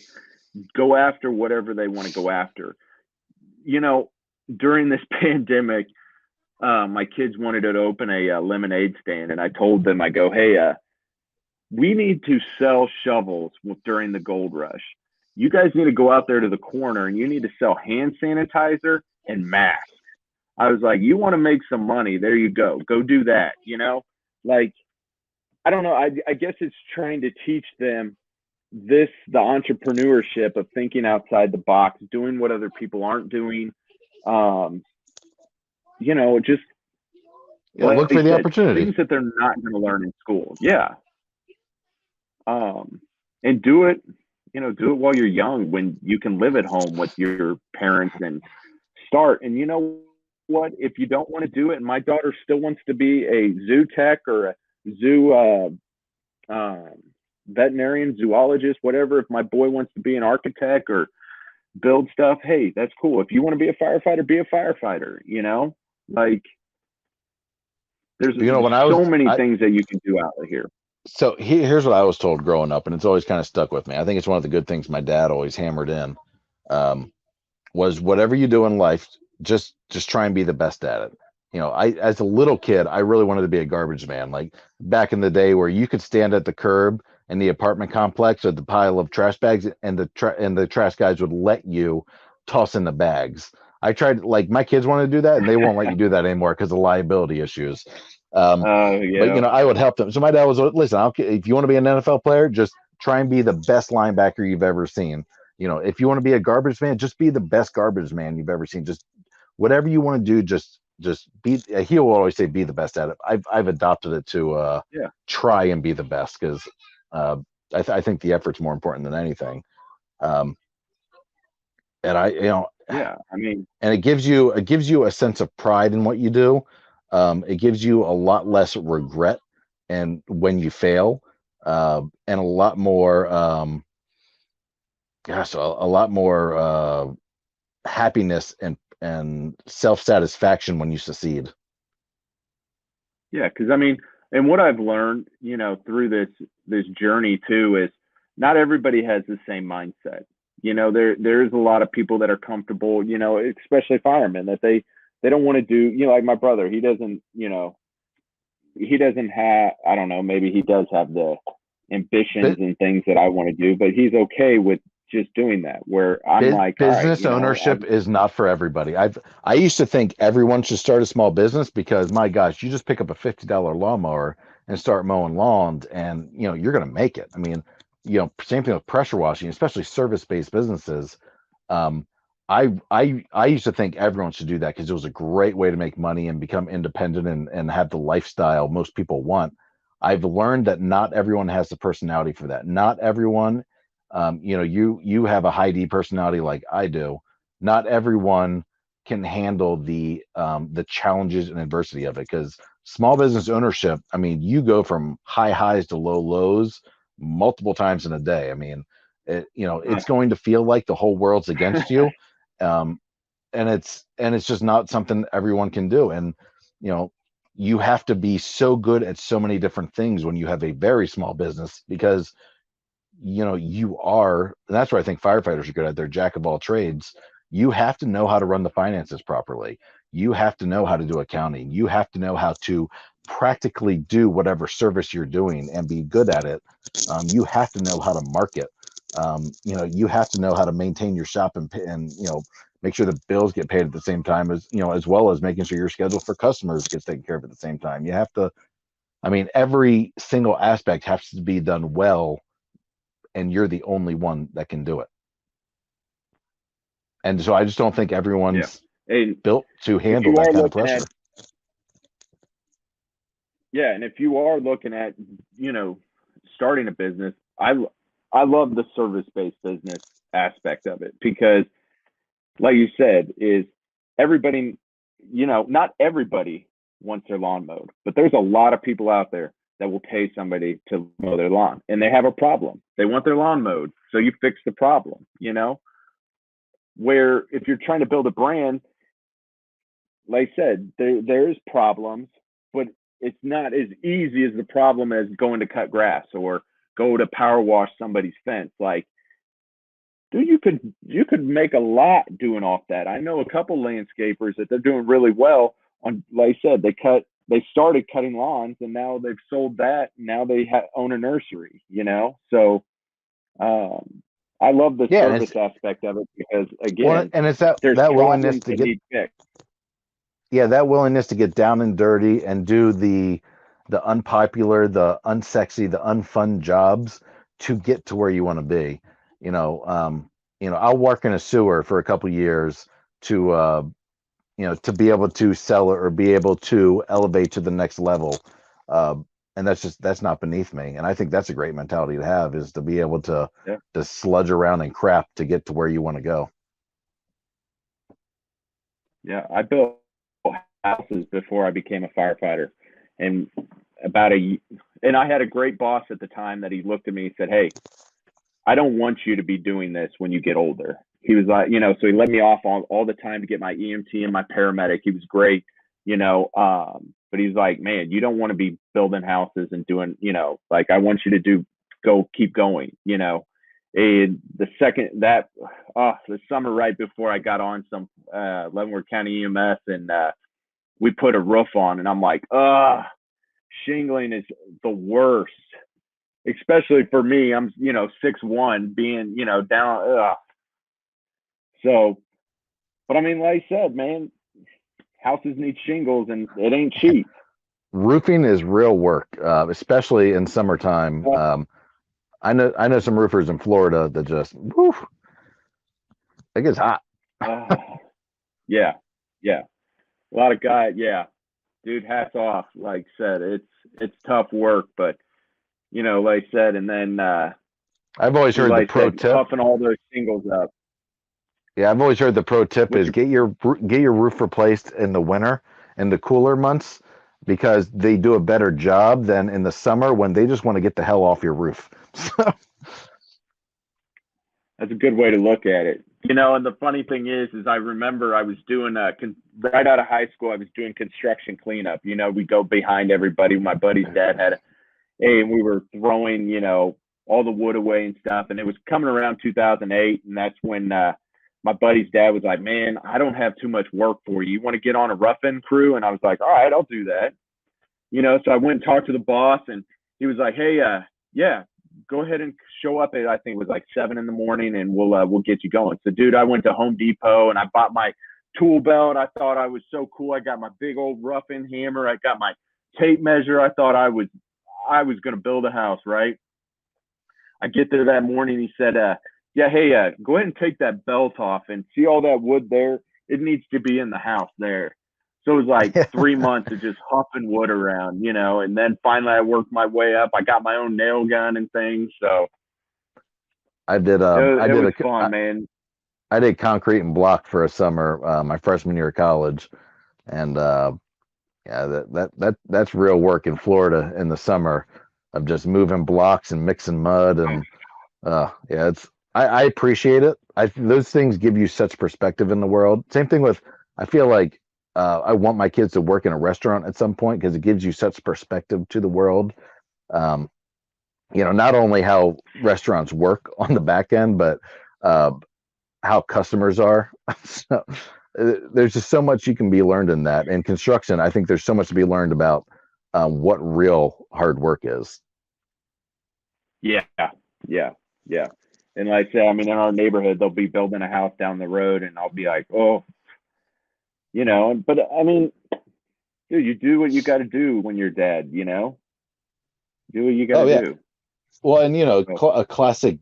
go after whatever they want to go after. During this pandemic, my kids wanted to open a lemonade stand, and I told them, I go, hey, we need to sell shovels during the gold rush. You guys need to go out there to the corner and you need to sell hand sanitizer and masks. I was like, you want to make some money? There you go. Go do that. Like, I don't know. I guess it's trying to teach them the entrepreneurship of thinking outside the box, doing what other people aren't doing. Just look for the opportunity. Things that they're not going to learn in school. Yeah. And do it while you're young, when you can live at home with your parents and start. And you know what? If you don't want to do it, and my daughter still wants to be a zoo tech or a zoo veterinarian, zoologist, whatever. If my boy wants to be an architect or build stuff, hey, that's cool. If you want to be a firefighter, be a firefighter. Like there's so many things that you can do out of here. So here's what I was told growing up, and it's always kind of stuck with me. I think it's one of the good things my dad always hammered in, was whatever you do in life, just try and be the best at it. As a little kid, I really wanted to be a garbage man. Like back in the day where you could stand at the curb in the apartment complex or the pile of trash bags, and the trash guys would let you toss in the bags. I tried, like, my kids want to do that, and they won't let you do that anymore because of liability issues. Yeah. But I would help them. So my dad was, listen, if you want to be an NFL player, just try and be the best linebacker you've ever seen. If you want to be a garbage man, just be the best garbage man you've ever seen. Just whatever you want to do, just be. He will always say, be the best at it. I've adopted it to try and be the best, because I think the effort's more important than anything. And it gives you a sense of pride in what you do. It gives you a lot less regret and when you fail, and a lot more happiness and self-satisfaction when you succeed. Yeah, because and what I've learned, through this journey too, is not everybody has the same mindset. There's a lot of people that are comfortable, especially firemen, that they don't want to do, like my brother, he doesn't have, I don't know, maybe he does have the ambitions and things that I want to do, but he's okay with just doing that, where I'm like, business ownership is not for everybody. I used to think everyone should start a small business, because my gosh, you just pick up a $50 lawnmower and start mowing lawns, and you're going to make it. Same thing with pressure washing, especially service-based businesses. I used to think everyone should do that because it was a great way to make money and become independent and have the lifestyle most people want. I've learned that not everyone has the personality for that. Not everyone, you have a high D personality like I do. Not everyone can handle the challenges and adversity of it, because small business ownership, you go from high highs to low lows multiple times in a day. It's going to feel like the whole world's against you. And it's just not something everyone can do. And, you have to be so good at so many different things when you have a very small business, because, you are, and that's where I think firefighters are good at. They're jack of all trades. You have to know how to run the finances properly. You have to know how to do accounting. You have to know how to practically do whatever service you're doing and be good at it. You have to know how to market. You have to know how to maintain your shop and make sure the bills get paid at the same time, as as well as making sure your schedule for customers gets taken care of at the same time. You have to, every single aspect has to be done well, and you're the only one that can do it. And so I just don't think everyone's built to handle that kind of pressure. And if you are looking at, starting a business, I I love the service-based business aspect of it because, like you said, is everybody, not everybody wants their lawn mowed, but there's a lot of people out there that will pay somebody to mow their lawn and they have a problem. They want their lawn mowed. So you fix the problem. Where if you're trying to build a brand, like I said, there's problems, but it's not as easy as the problem as going to cut grass or go to power wash somebody's fence. Like, dude, you could make a lot doing off that. I know a couple landscapers that they're doing really well on. Like I said, they started cutting lawns and now they've sold that. Now they own a nursery. So I love the Yeah, and service aspect of it because well, again, and it's that there's that willingness problems to that get need fixed. that willingness to get down and dirty and do the unpopular, the unsexy, the unfun jobs to get to where you want to be. I'll work in a sewer for a couple years to to be able to sell it or be able to elevate to the next level. Uh, and that's not beneath me. And I think that's a great mentality to have, is to be able to Yeah. sludge around and crap to get to where you want to go. Yeah, I built houses before I became a firefighter, and and I had a great boss at the time that he looked at me and said, "Hey, I don't want you to be doing this when you get older." He was like, so he let me off all the time to get my EMT and my paramedic. He was great. But he's like, "Man, you don't want to be building houses and doing, I want you to keep going. And the summer right before I got on some Leavenworth County EMS, and we put a roof on, and I'm like, shingling is the worst, especially for me. I'm 6'1", being down. So, but I mean, like I said, man, houses need shingles, and it ain't cheap. Roofing is real work, especially in summertime. I know some roofers in Florida that just, woof, it gets hot. Yeah, yeah. A lot of guys, yeah, dude. Hats off. Like I said, it's tough work, but like I said, and then I've always heard the like I pro said, tip. puffing all those shingles up. Yeah, I've always heard the pro tip Which is get your roof replaced in the winter, in the cooler months, because they do a better job than in the summer when they just want to get the hell off your roof. That's a good way to look at it. And the funny thing is I remember I was doing right out of high school. I was doing construction cleanup. We go behind everybody. My buddy's dad had and we were throwing, all the wood away and stuff. And it was coming around 2008, and that's when my buddy's dad was like, "Man, I don't have too much work for you. You want to get on a rough-in crew?" And I was like, "All right, I'll do that." So I went and talked to the boss, and he was like, "Hey, yeah, go ahead and show up at, I think it was like 7 a.m, and we'll get you going." So, dude, I went to Home Depot and I bought my tool belt. I thought I was so cool. I got my big old rough-in hammer. I got my tape measure. I thought I was going to build a house, right? I get there that morning. He said, "Yeah, hey, go ahead and take that belt off and see all that wood there. It needs to be in the house there." So it was like 3 months of just huffing wood around, and then finally I worked my way up. I got my own nail gun and things. So I did. it was fun, man. I did concrete and block for a summer, my freshman year of college, and yeah, that's real work in Florida in the summer of just moving blocks and mixing mud and yeah, I appreciate it. Those things give you such perspective in the world. Same thing with, I feel like I want my kids to work in a restaurant at some point because it gives you such perspective to the world. Um, not only how restaurants work on the back end, but how customers are. So, there's just so much you can be learned in that. In construction, I think there's so much to be learned about what real hard work is. Yeah, yeah, yeah. And like I said, I mean, in our neighborhood, they'll be building a house down the road, and I'll be like, "Oh, But I mean, dude, you do what you got to do when you're dead. Do what you got to do. Well, and a classic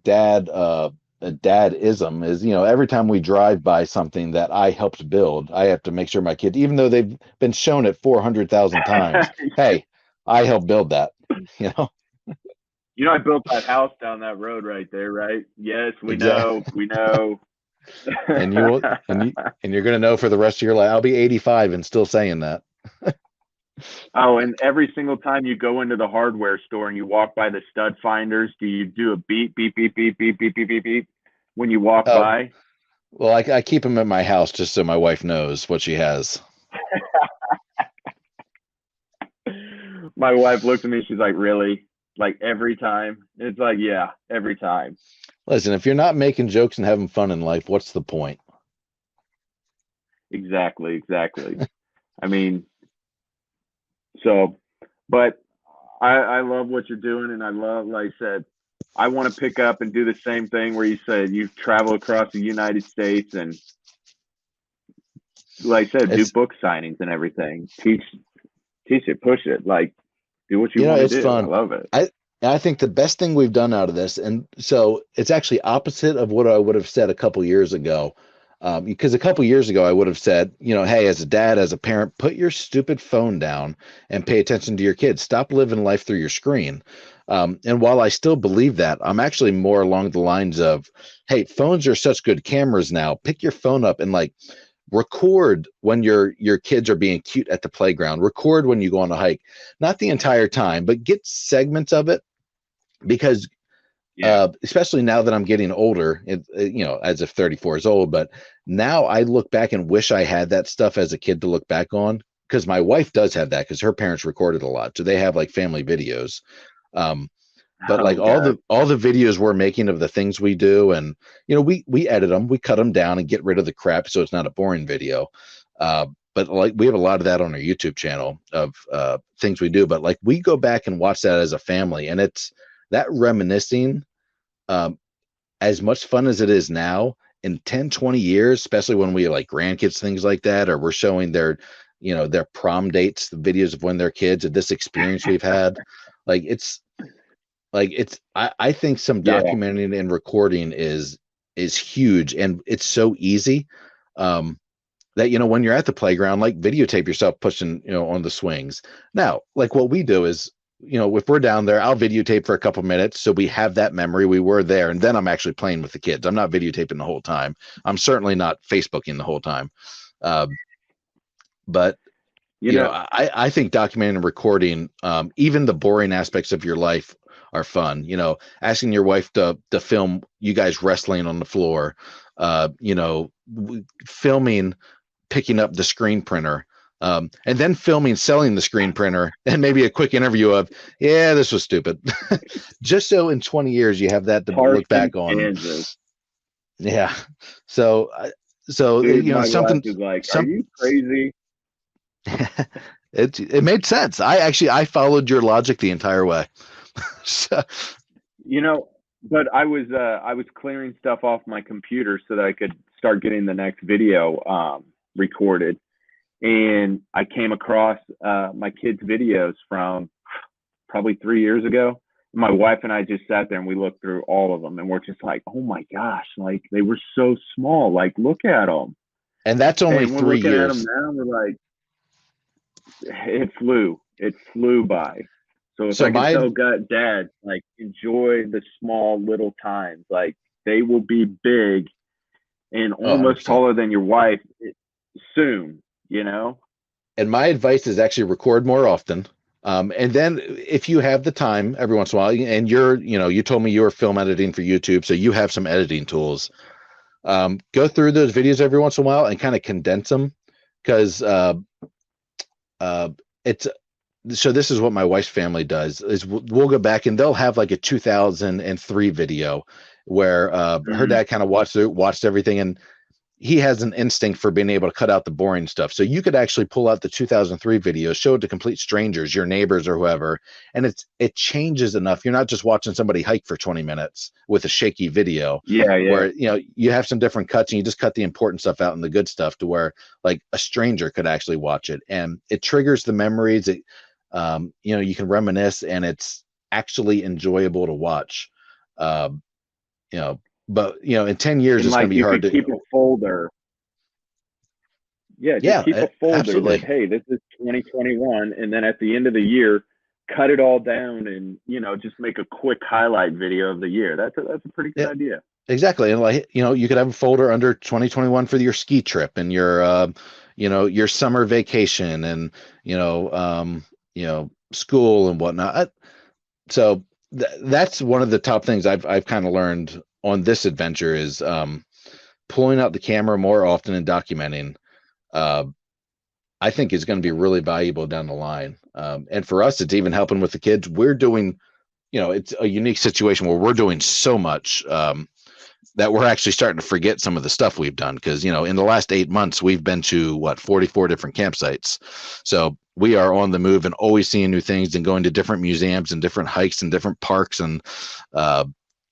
a dad-ism is, every time we drive by something that I helped build, I have to make sure my kid, even though they've been shown it 400,000 times, hey, I helped build that, I built that house down that road right there, right? Yes, we Exactly. know, we know. And you will, and you're going to know for the rest of your life. I'll be 85 and still saying that. Oh, and every single time you go into the hardware store and you walk by the stud finders, do you do a beep, beep, beep, beep, beep, beep, beep, beep, beep when you walk Oh, by? well, I keep them at my house just so my wife knows what she has. My wife looks at me, she's like, really? Like every time? It's like, yeah, every time. Listen, if you're not making jokes and having fun in life, what's the point? Exactly, exactly. I mean, so, but I love what you're doing, and I love, like I said, I want to pick up and do the same thing where you said you've traveled across the United States and, like I said, do It's, book signings and everything. Teach it, push it, like do what you you know, want to it's do. I fun. love it. I think the best thing we've done out of this, and so it's actually opposite of what I would have said a couple years ago. Because a couple years ago, I would have said, hey, as a dad, as a parent, put your stupid phone down and pay attention to your kids. Stop living life through your screen. And while I still believe that, I'm actually more along the lines of, hey, phones are such good cameras now. Pick your phone up and like record when your kids are being cute at the playground. Record when you go on a hike, not the entire time, but get segments of it because Yeah. especially now that I'm getting older, as of 34 years old, but now I look back and wish I had that stuff as a kid to look back on because my wife does have that because her parents recorded a lot. So they have like family videos. Um, but Oh like all God. the videos we're making of the things we do, and we edit them, we cut them down and get rid of the crap so it's not a boring video. But like we have a lot of that on our YouTube channel of things we do. But like we go back and watch that as a family, and it's that reminiscing. Um, as much fun as it is now, in 10, 20 years, especially when we have like grandkids, things like that, or we're showing their prom dates, the videos of when they're kids, and this experience we've had, like I think some Yeah. documenting and recording is huge, and it's so easy. That when you're at the playground, like videotape yourself pushing on the swings. Now like what we do is, if we're down there, I'll videotape for a couple minutes so we have that memory we were there, and then I'm actually playing with the kids. I'm not videotaping the whole time. I'm certainly not Facebooking the whole time. But You know, I think documenting and recording, even the boring aspects of your life are fun. Asking your wife to film you guys wrestling on the floor, filming picking up the screen printer, and then filming selling the screen printer, and maybe a quick interview of, yeah, this was stupid. Just so in 20 years you have that to look Parsons, back on. Kansas. Yeah. So, Dude, my wife something, is like, "Are some, you crazy?" it made sense. I followed your logic the entire way. So, You know, but I was clearing stuff off my computer so that I could start getting the next video recorded, and I came across my kids' videos from probably 3 years ago. My wife and I just sat there and we looked through all of them, and we're just like, "Oh my gosh! Like they were so small. Like look at them." and that's only And we're three looking at them years. now, and we're like, it flew by. So if So I could my tell God, dads, like enjoy the small little times, like they will be big and Oh, almost 100%. taller than your wife soon, you know? And my advice is actually record more often. And then if you have the time every once in a while, and you told me you were film editing for YouTube, so you have some editing tools. Go through those videos every once in a while and kind of condense them, because uh, it's so this is what my wife's family does is we'll go back and they'll have like a 2003 video where her Mm-hmm. dad kind of watched everything, and he has an instinct for being able to cut out the boring stuff. So you could actually pull out the 2003 video, show it to complete strangers, your neighbors or whoever, and it changes enough. You're not just watching somebody hike for 20 minutes with a shaky video, Yeah, yeah. where you have some different cuts and you just cut the important stuff out and the good stuff to where like a stranger could actually watch it, and it triggers the memories. You can reminisce, and it's actually enjoyable to watch. Um, you know, but in 10 years And it's going like to be you hard could to. keep a folder. Yeah, just Yeah, keep a folder that, absolutely. hey, this is 2021. And then at the end of the year, cut it all down and, just make a quick highlight video of the year. That's a pretty good Yeah, idea. exactly. And like, you could have a folder under 2021 for your ski trip and your summer vacation and, school and whatnot. So that's one of the top things I've kind of learned on this adventure is pulling out the camera more often and documenting. I think is going to be really valuable down the line. And for us, it's even helping with the kids. We're doing, it's a unique situation where we're doing so much that we're actually starting to forget some of the stuff we've done. Because, in the last 8 months, we've been to 44 different campsites. So we are on the move and always seeing new things and going to different museums and different hikes and different parks. And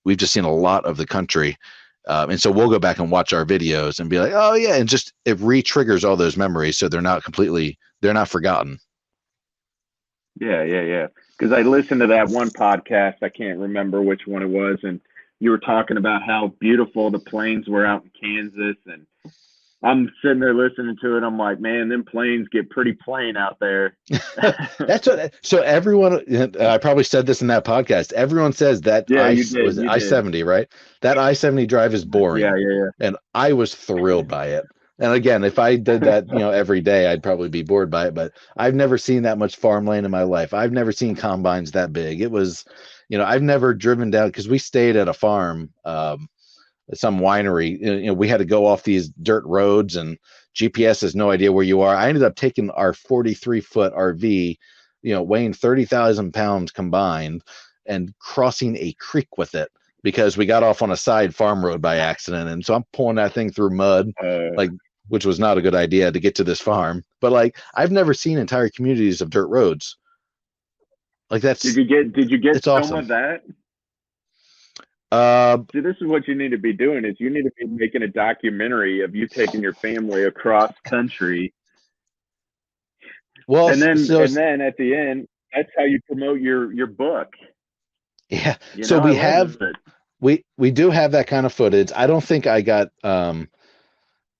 we've just seen a lot of the country. And so we'll go back and watch our videos and be like, oh yeah. And just, it re-triggers all those memories. So they're not forgotten. Yeah. Because I listened to that one podcast. I can't remember which one it was. And you were talking about how beautiful the plains were out in Kansas. And I'm sitting there listening to it. I'm like, man, them plains get pretty plain out there. So everyone, I probably said this in that podcast. Everyone says that was I-70, right? That I-70 drive is boring. Yeah. And I was thrilled by it. And again, if I did that, every day, I'd probably be bored by it. But I've never seen that much farmland in my life. I've never seen combines that big. It was, I've never driven down because we stayed at a farm, some winery. We had to go off these dirt roads and GPS has no idea where you are. I ended up taking our 43-foot RV, weighing 30,000 pounds combined and crossing a creek with it because we got off on a side farm road by accident. And so I'm pulling that thing through mud, which was not a good idea to get to this farm. But I've never seen entire communities of dirt roads. Did you get some awesome. of that? See, this is what you need to be doing is you need to be making a documentary of you taking your family across country. Well, and then at the end, that's how you promote your book. Yeah. So we do have that kind of footage. I don't think I got,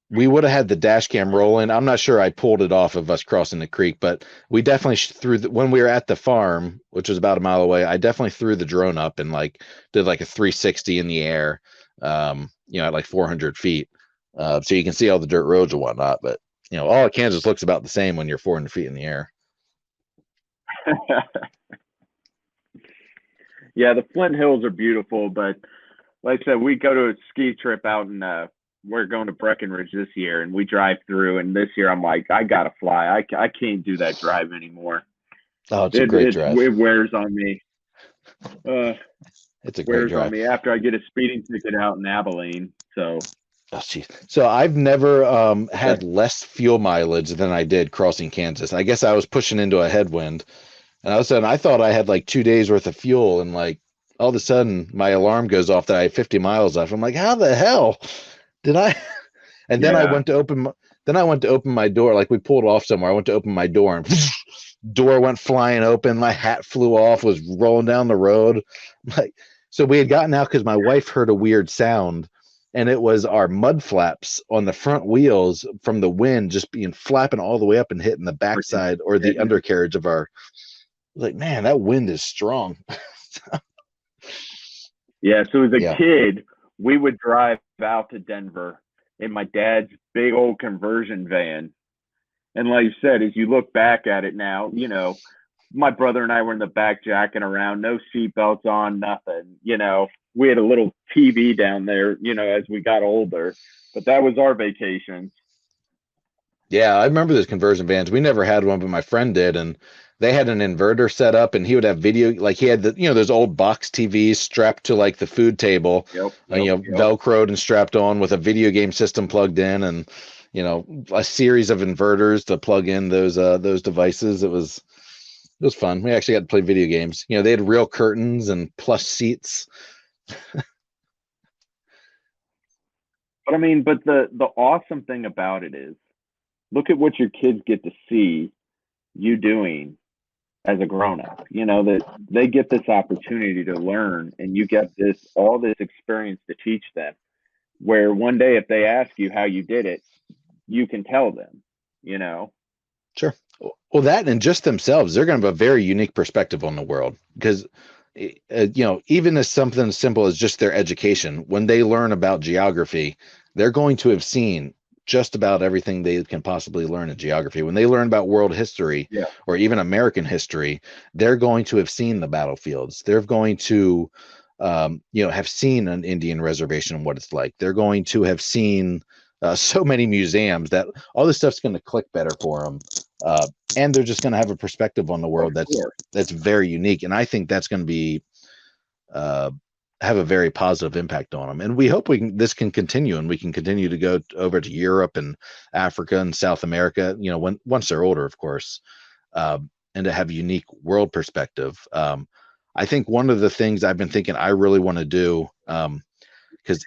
we would have had the dash cam rolling. I'm not sure I pulled it off of us crossing the creek, but we definitely when we were at the farm, which was about a mile away, I definitely threw the drone up and did a 360 in the air, at 400 feet. So you can see all the dirt roads and whatnot, but all of Kansas looks about the same when you're 400 feet in the air. Yeah, the Flint Hills are beautiful, but like I said, we go to a ski trip out in we're going to Breckenridge this year, and we drive through. And this year, I'm like, I gotta fly. I can't do that drive anymore. Oh, it's a great drive. It wears on me. It's a great drive. On me after I get a speeding ticket out in Abilene. So. Oh, geez. So I've never had less fuel mileage than I did crossing Kansas. I guess I was pushing into a headwind, and all of a sudden I thought I had 2 days worth of fuel, and all of a sudden my alarm goes off that I have 50 miles left. I'm like, how the hell did I? And then I went to open my door. We pulled off somewhere. I went to open my door and door went flying open. My hat flew off, was rolling down the road. So we had gotten out because my wife heard a weird sound, and it was our mud flaps on the front wheels from the wind just being flapping all the way up and hitting the backside or the undercarriage of our. Man, that wind is strong. Yeah. So as a kid, we would drive out to Denver in my dad's big old conversion van. And like you said, as you look back at it now, my brother and I were in the back jacking around, no seatbelts on, nothing. We had a little TV down there, as we got older. But that was our vacation. Yeah, I remember those conversion vans. We never had one, but my friend did. And they had an inverter set up, and he would have video, he had those old box TVs strapped to the food table, Velcroed and strapped on with a video game system plugged in, and a series of inverters to plug in those devices. It was fun. We actually got to play video games. They had real curtains and plush seats. But the awesome thing about it is, look at what your kids get to see you doing as a grown-up, that they get this opportunity to learn, and you get all this experience to teach them, where one day if they ask you how you did it, you can tell them. Sure. Well, that and just themselves, they're going to have a very unique perspective on the world because, even as something as simple as just their education, when they learn about geography, they're going to have seen just about everything they can possibly learn in geography. When they learn about world history Yeah. or even American history, they're going to have seen the battlefields. They're going to, have seen an Indian reservation and what it's like. They're going to have seen so many museums that all this stuff's going to click better for them. And they're just going to have a perspective on the Oh, world sure. that's very unique, and I think that's going to be uh, have a very positive impact on them. And we hope this can continue, and we can continue to go over to Europe and Africa and South America. Once they're older, of course, and to have a unique world perspective. I think one of the things I've been thinking I really want to do, because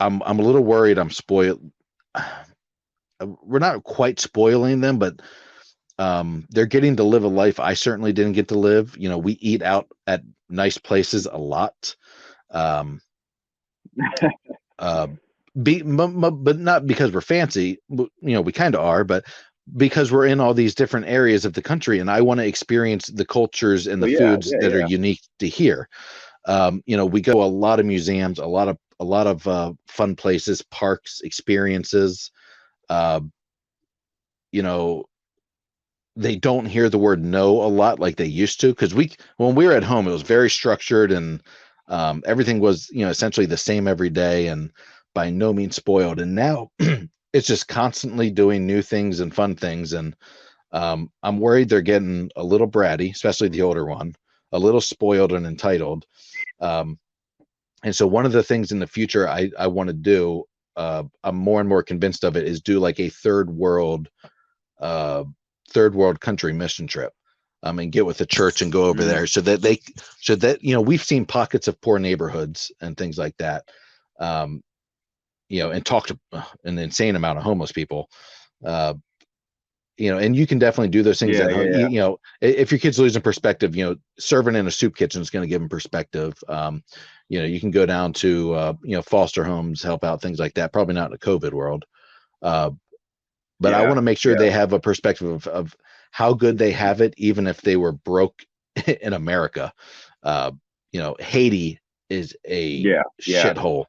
I'm a little worried I'm spoiled. We're not quite spoiling them, but they're getting to live a life I certainly didn't get to live. We eat out at nice places a lot. Um, uh, but not because we're fancy. We kind of are, but because we're in all these different areas of the country, and I want to experience the cultures and the Well, yeah, foods that are unique to here. We go to a lot of museums, a lot of fun places, parks, experiences. Uh, you know, they don't hear the word no a lot like they used to, because when we were at home, it was very structured, and everything was essentially the same every day and by no means spoiled. And now it's just constantly doing new things and fun things, and I'm worried they're getting a little bratty, especially the older one, a little spoiled and entitled. And so one of the things in the future I want to do, I'm more and more convinced of it, is do like a uh, third world country mission trip, and get with the church and go over there, so that we've seen pockets of poor neighborhoods and things like that, and talk to an insane amount of homeless people. uh, and you can definitely do those things at home. If your kid's losing perspective, serving in a soup kitchen is going to give them perspective. You can go down to foster homes, help out, things like that. Probably not in a COVID world, but I want to make sure they have a perspective of how good they have it, even if they were broke in America. Haiti is a shithole.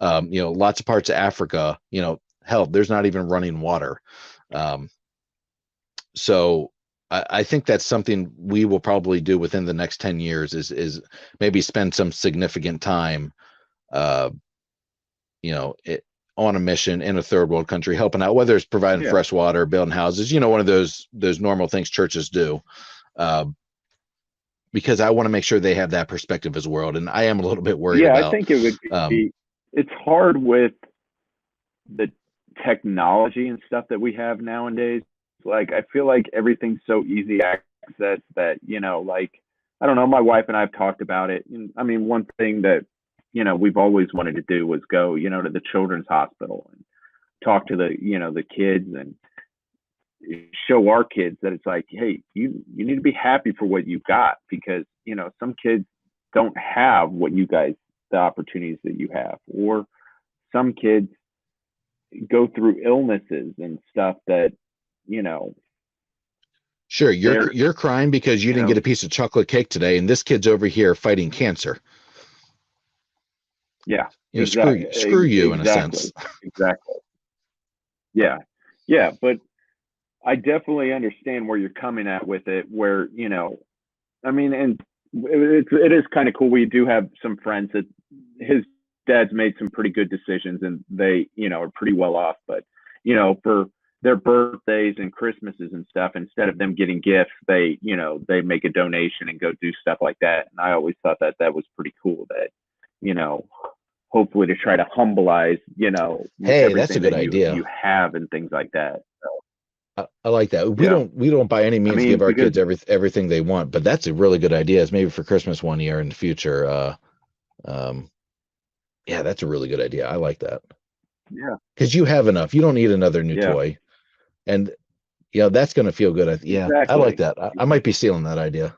Lots of parts of Africa, hell, there's not even running water. So I think that's something we will probably do within the next 10 years is maybe spend some significant time, on a mission in a third world country, helping out, whether it's providing fresh water, building houses, one of those normal things churches do. Because I want to make sure they have that perspective as well. And I am a little bit worried about. I think it would be, it's hard with the technology and stuff that we have nowadays. Like, I feel like everything's so easy access that, I don't know, my wife and I have talked about it. And I mean, one thing that, we've always wanted to do was go, to the children's hospital and talk to the kids and show our kids that it's like, hey, you need to be happy for what you've got, because, some kids don't have the opportunities that you have, or some kids go through illnesses and stuff that, Sure, you're crying because you didn't get a piece of chocolate cake today, and this kid's over here fighting cancer. Yeah, screw you in a sense. Exactly. Yeah, but I definitely understand where you're coming at with it. Where I mean, and it is kind of cool. We do have some friends that his dad's made some pretty good decisions, and they are pretty well off. But for their birthdays and Christmases and stuff, instead of them getting gifts, they make a donation and go do stuff like that. And I always thought that was pretty cool. That hopefully to try to humbleize hey, that's a good idea. You have and things like that. So I like that. We don't by any means give our kids everything they want, but that's a really good idea. It's maybe for Christmas one year in the future. Yeah, that's a really good idea. I like that. Yeah, because you have enough. You don't need another new toy, and that's going to feel good. Yeah, exactly. I like that. I might be stealing that idea.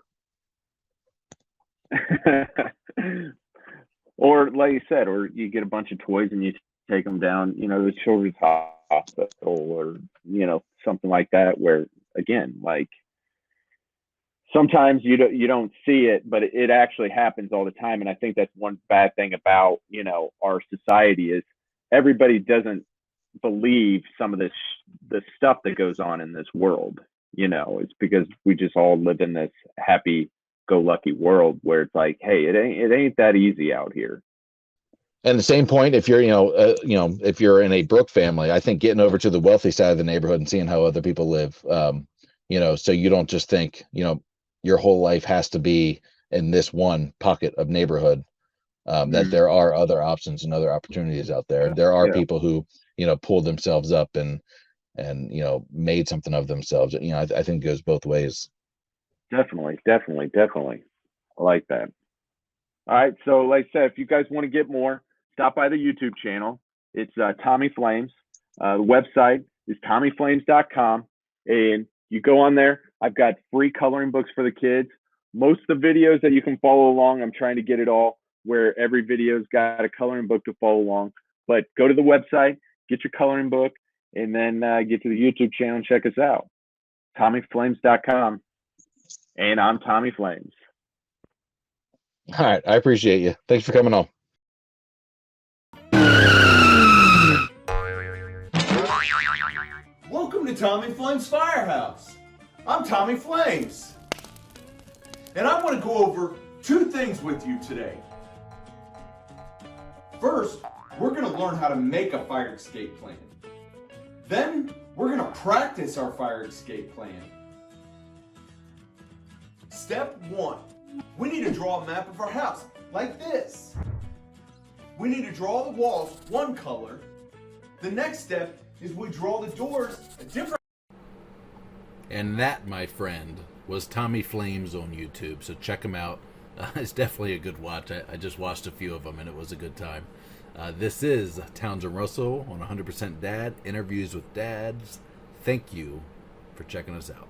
Or like you said, or you get a bunch of toys and you take them down, the children's hospital, or something like that, where again, like sometimes you don't see it, but it actually happens all the time. And I think that's one bad thing about, our society is everybody doesn't believe some of this the stuff that goes on in this world. It's because we just all live in this happy go lucky world where it's like, hey, it ain't that easy out here. And the same point, if you're, if you're in a Brook family, I think getting over to the wealthy side of the neighborhood and seeing how other people live, so you don't just think, your whole life has to be in this one pocket of neighborhood, that there are other options and other opportunities out there. There are people who, pulled themselves up and, made something of themselves. I think it goes both ways. Definitely. I like that. All right. So like I said, if you guys want to get more, stop by the YouTube channel. It's Tommy Flames. The website is tommyflames.com. And you go on there. I've got free coloring books for the kids. Most of the videos that you can follow along, I'm trying to get it all where every video's got a coloring book to follow along. But go to the website, get your coloring book, and then get to the YouTube channel and check us out. tommyflames.com. And I'm Tommy Flames. All right. I appreciate you. Thanks for coming on. Welcome to Tommy Flames Firehouse. I'm Tommy Flames. And I want to go over 2 things with you today. First, we're going to learn how to make a fire escape plan. Then, we're going to practice our fire escape plan. Step 1, we need to draw a map of our house, like this. We need to draw the walls one color. The next step is we draw the doors a different. And that, my friend, was Tommy Flames on YouTube, so check him out. It's definitely a good watch. I just watched a few of them, and it was a good time. This is Townsend Russell on 100% Dad, interviews with dads. Thank you for checking us out.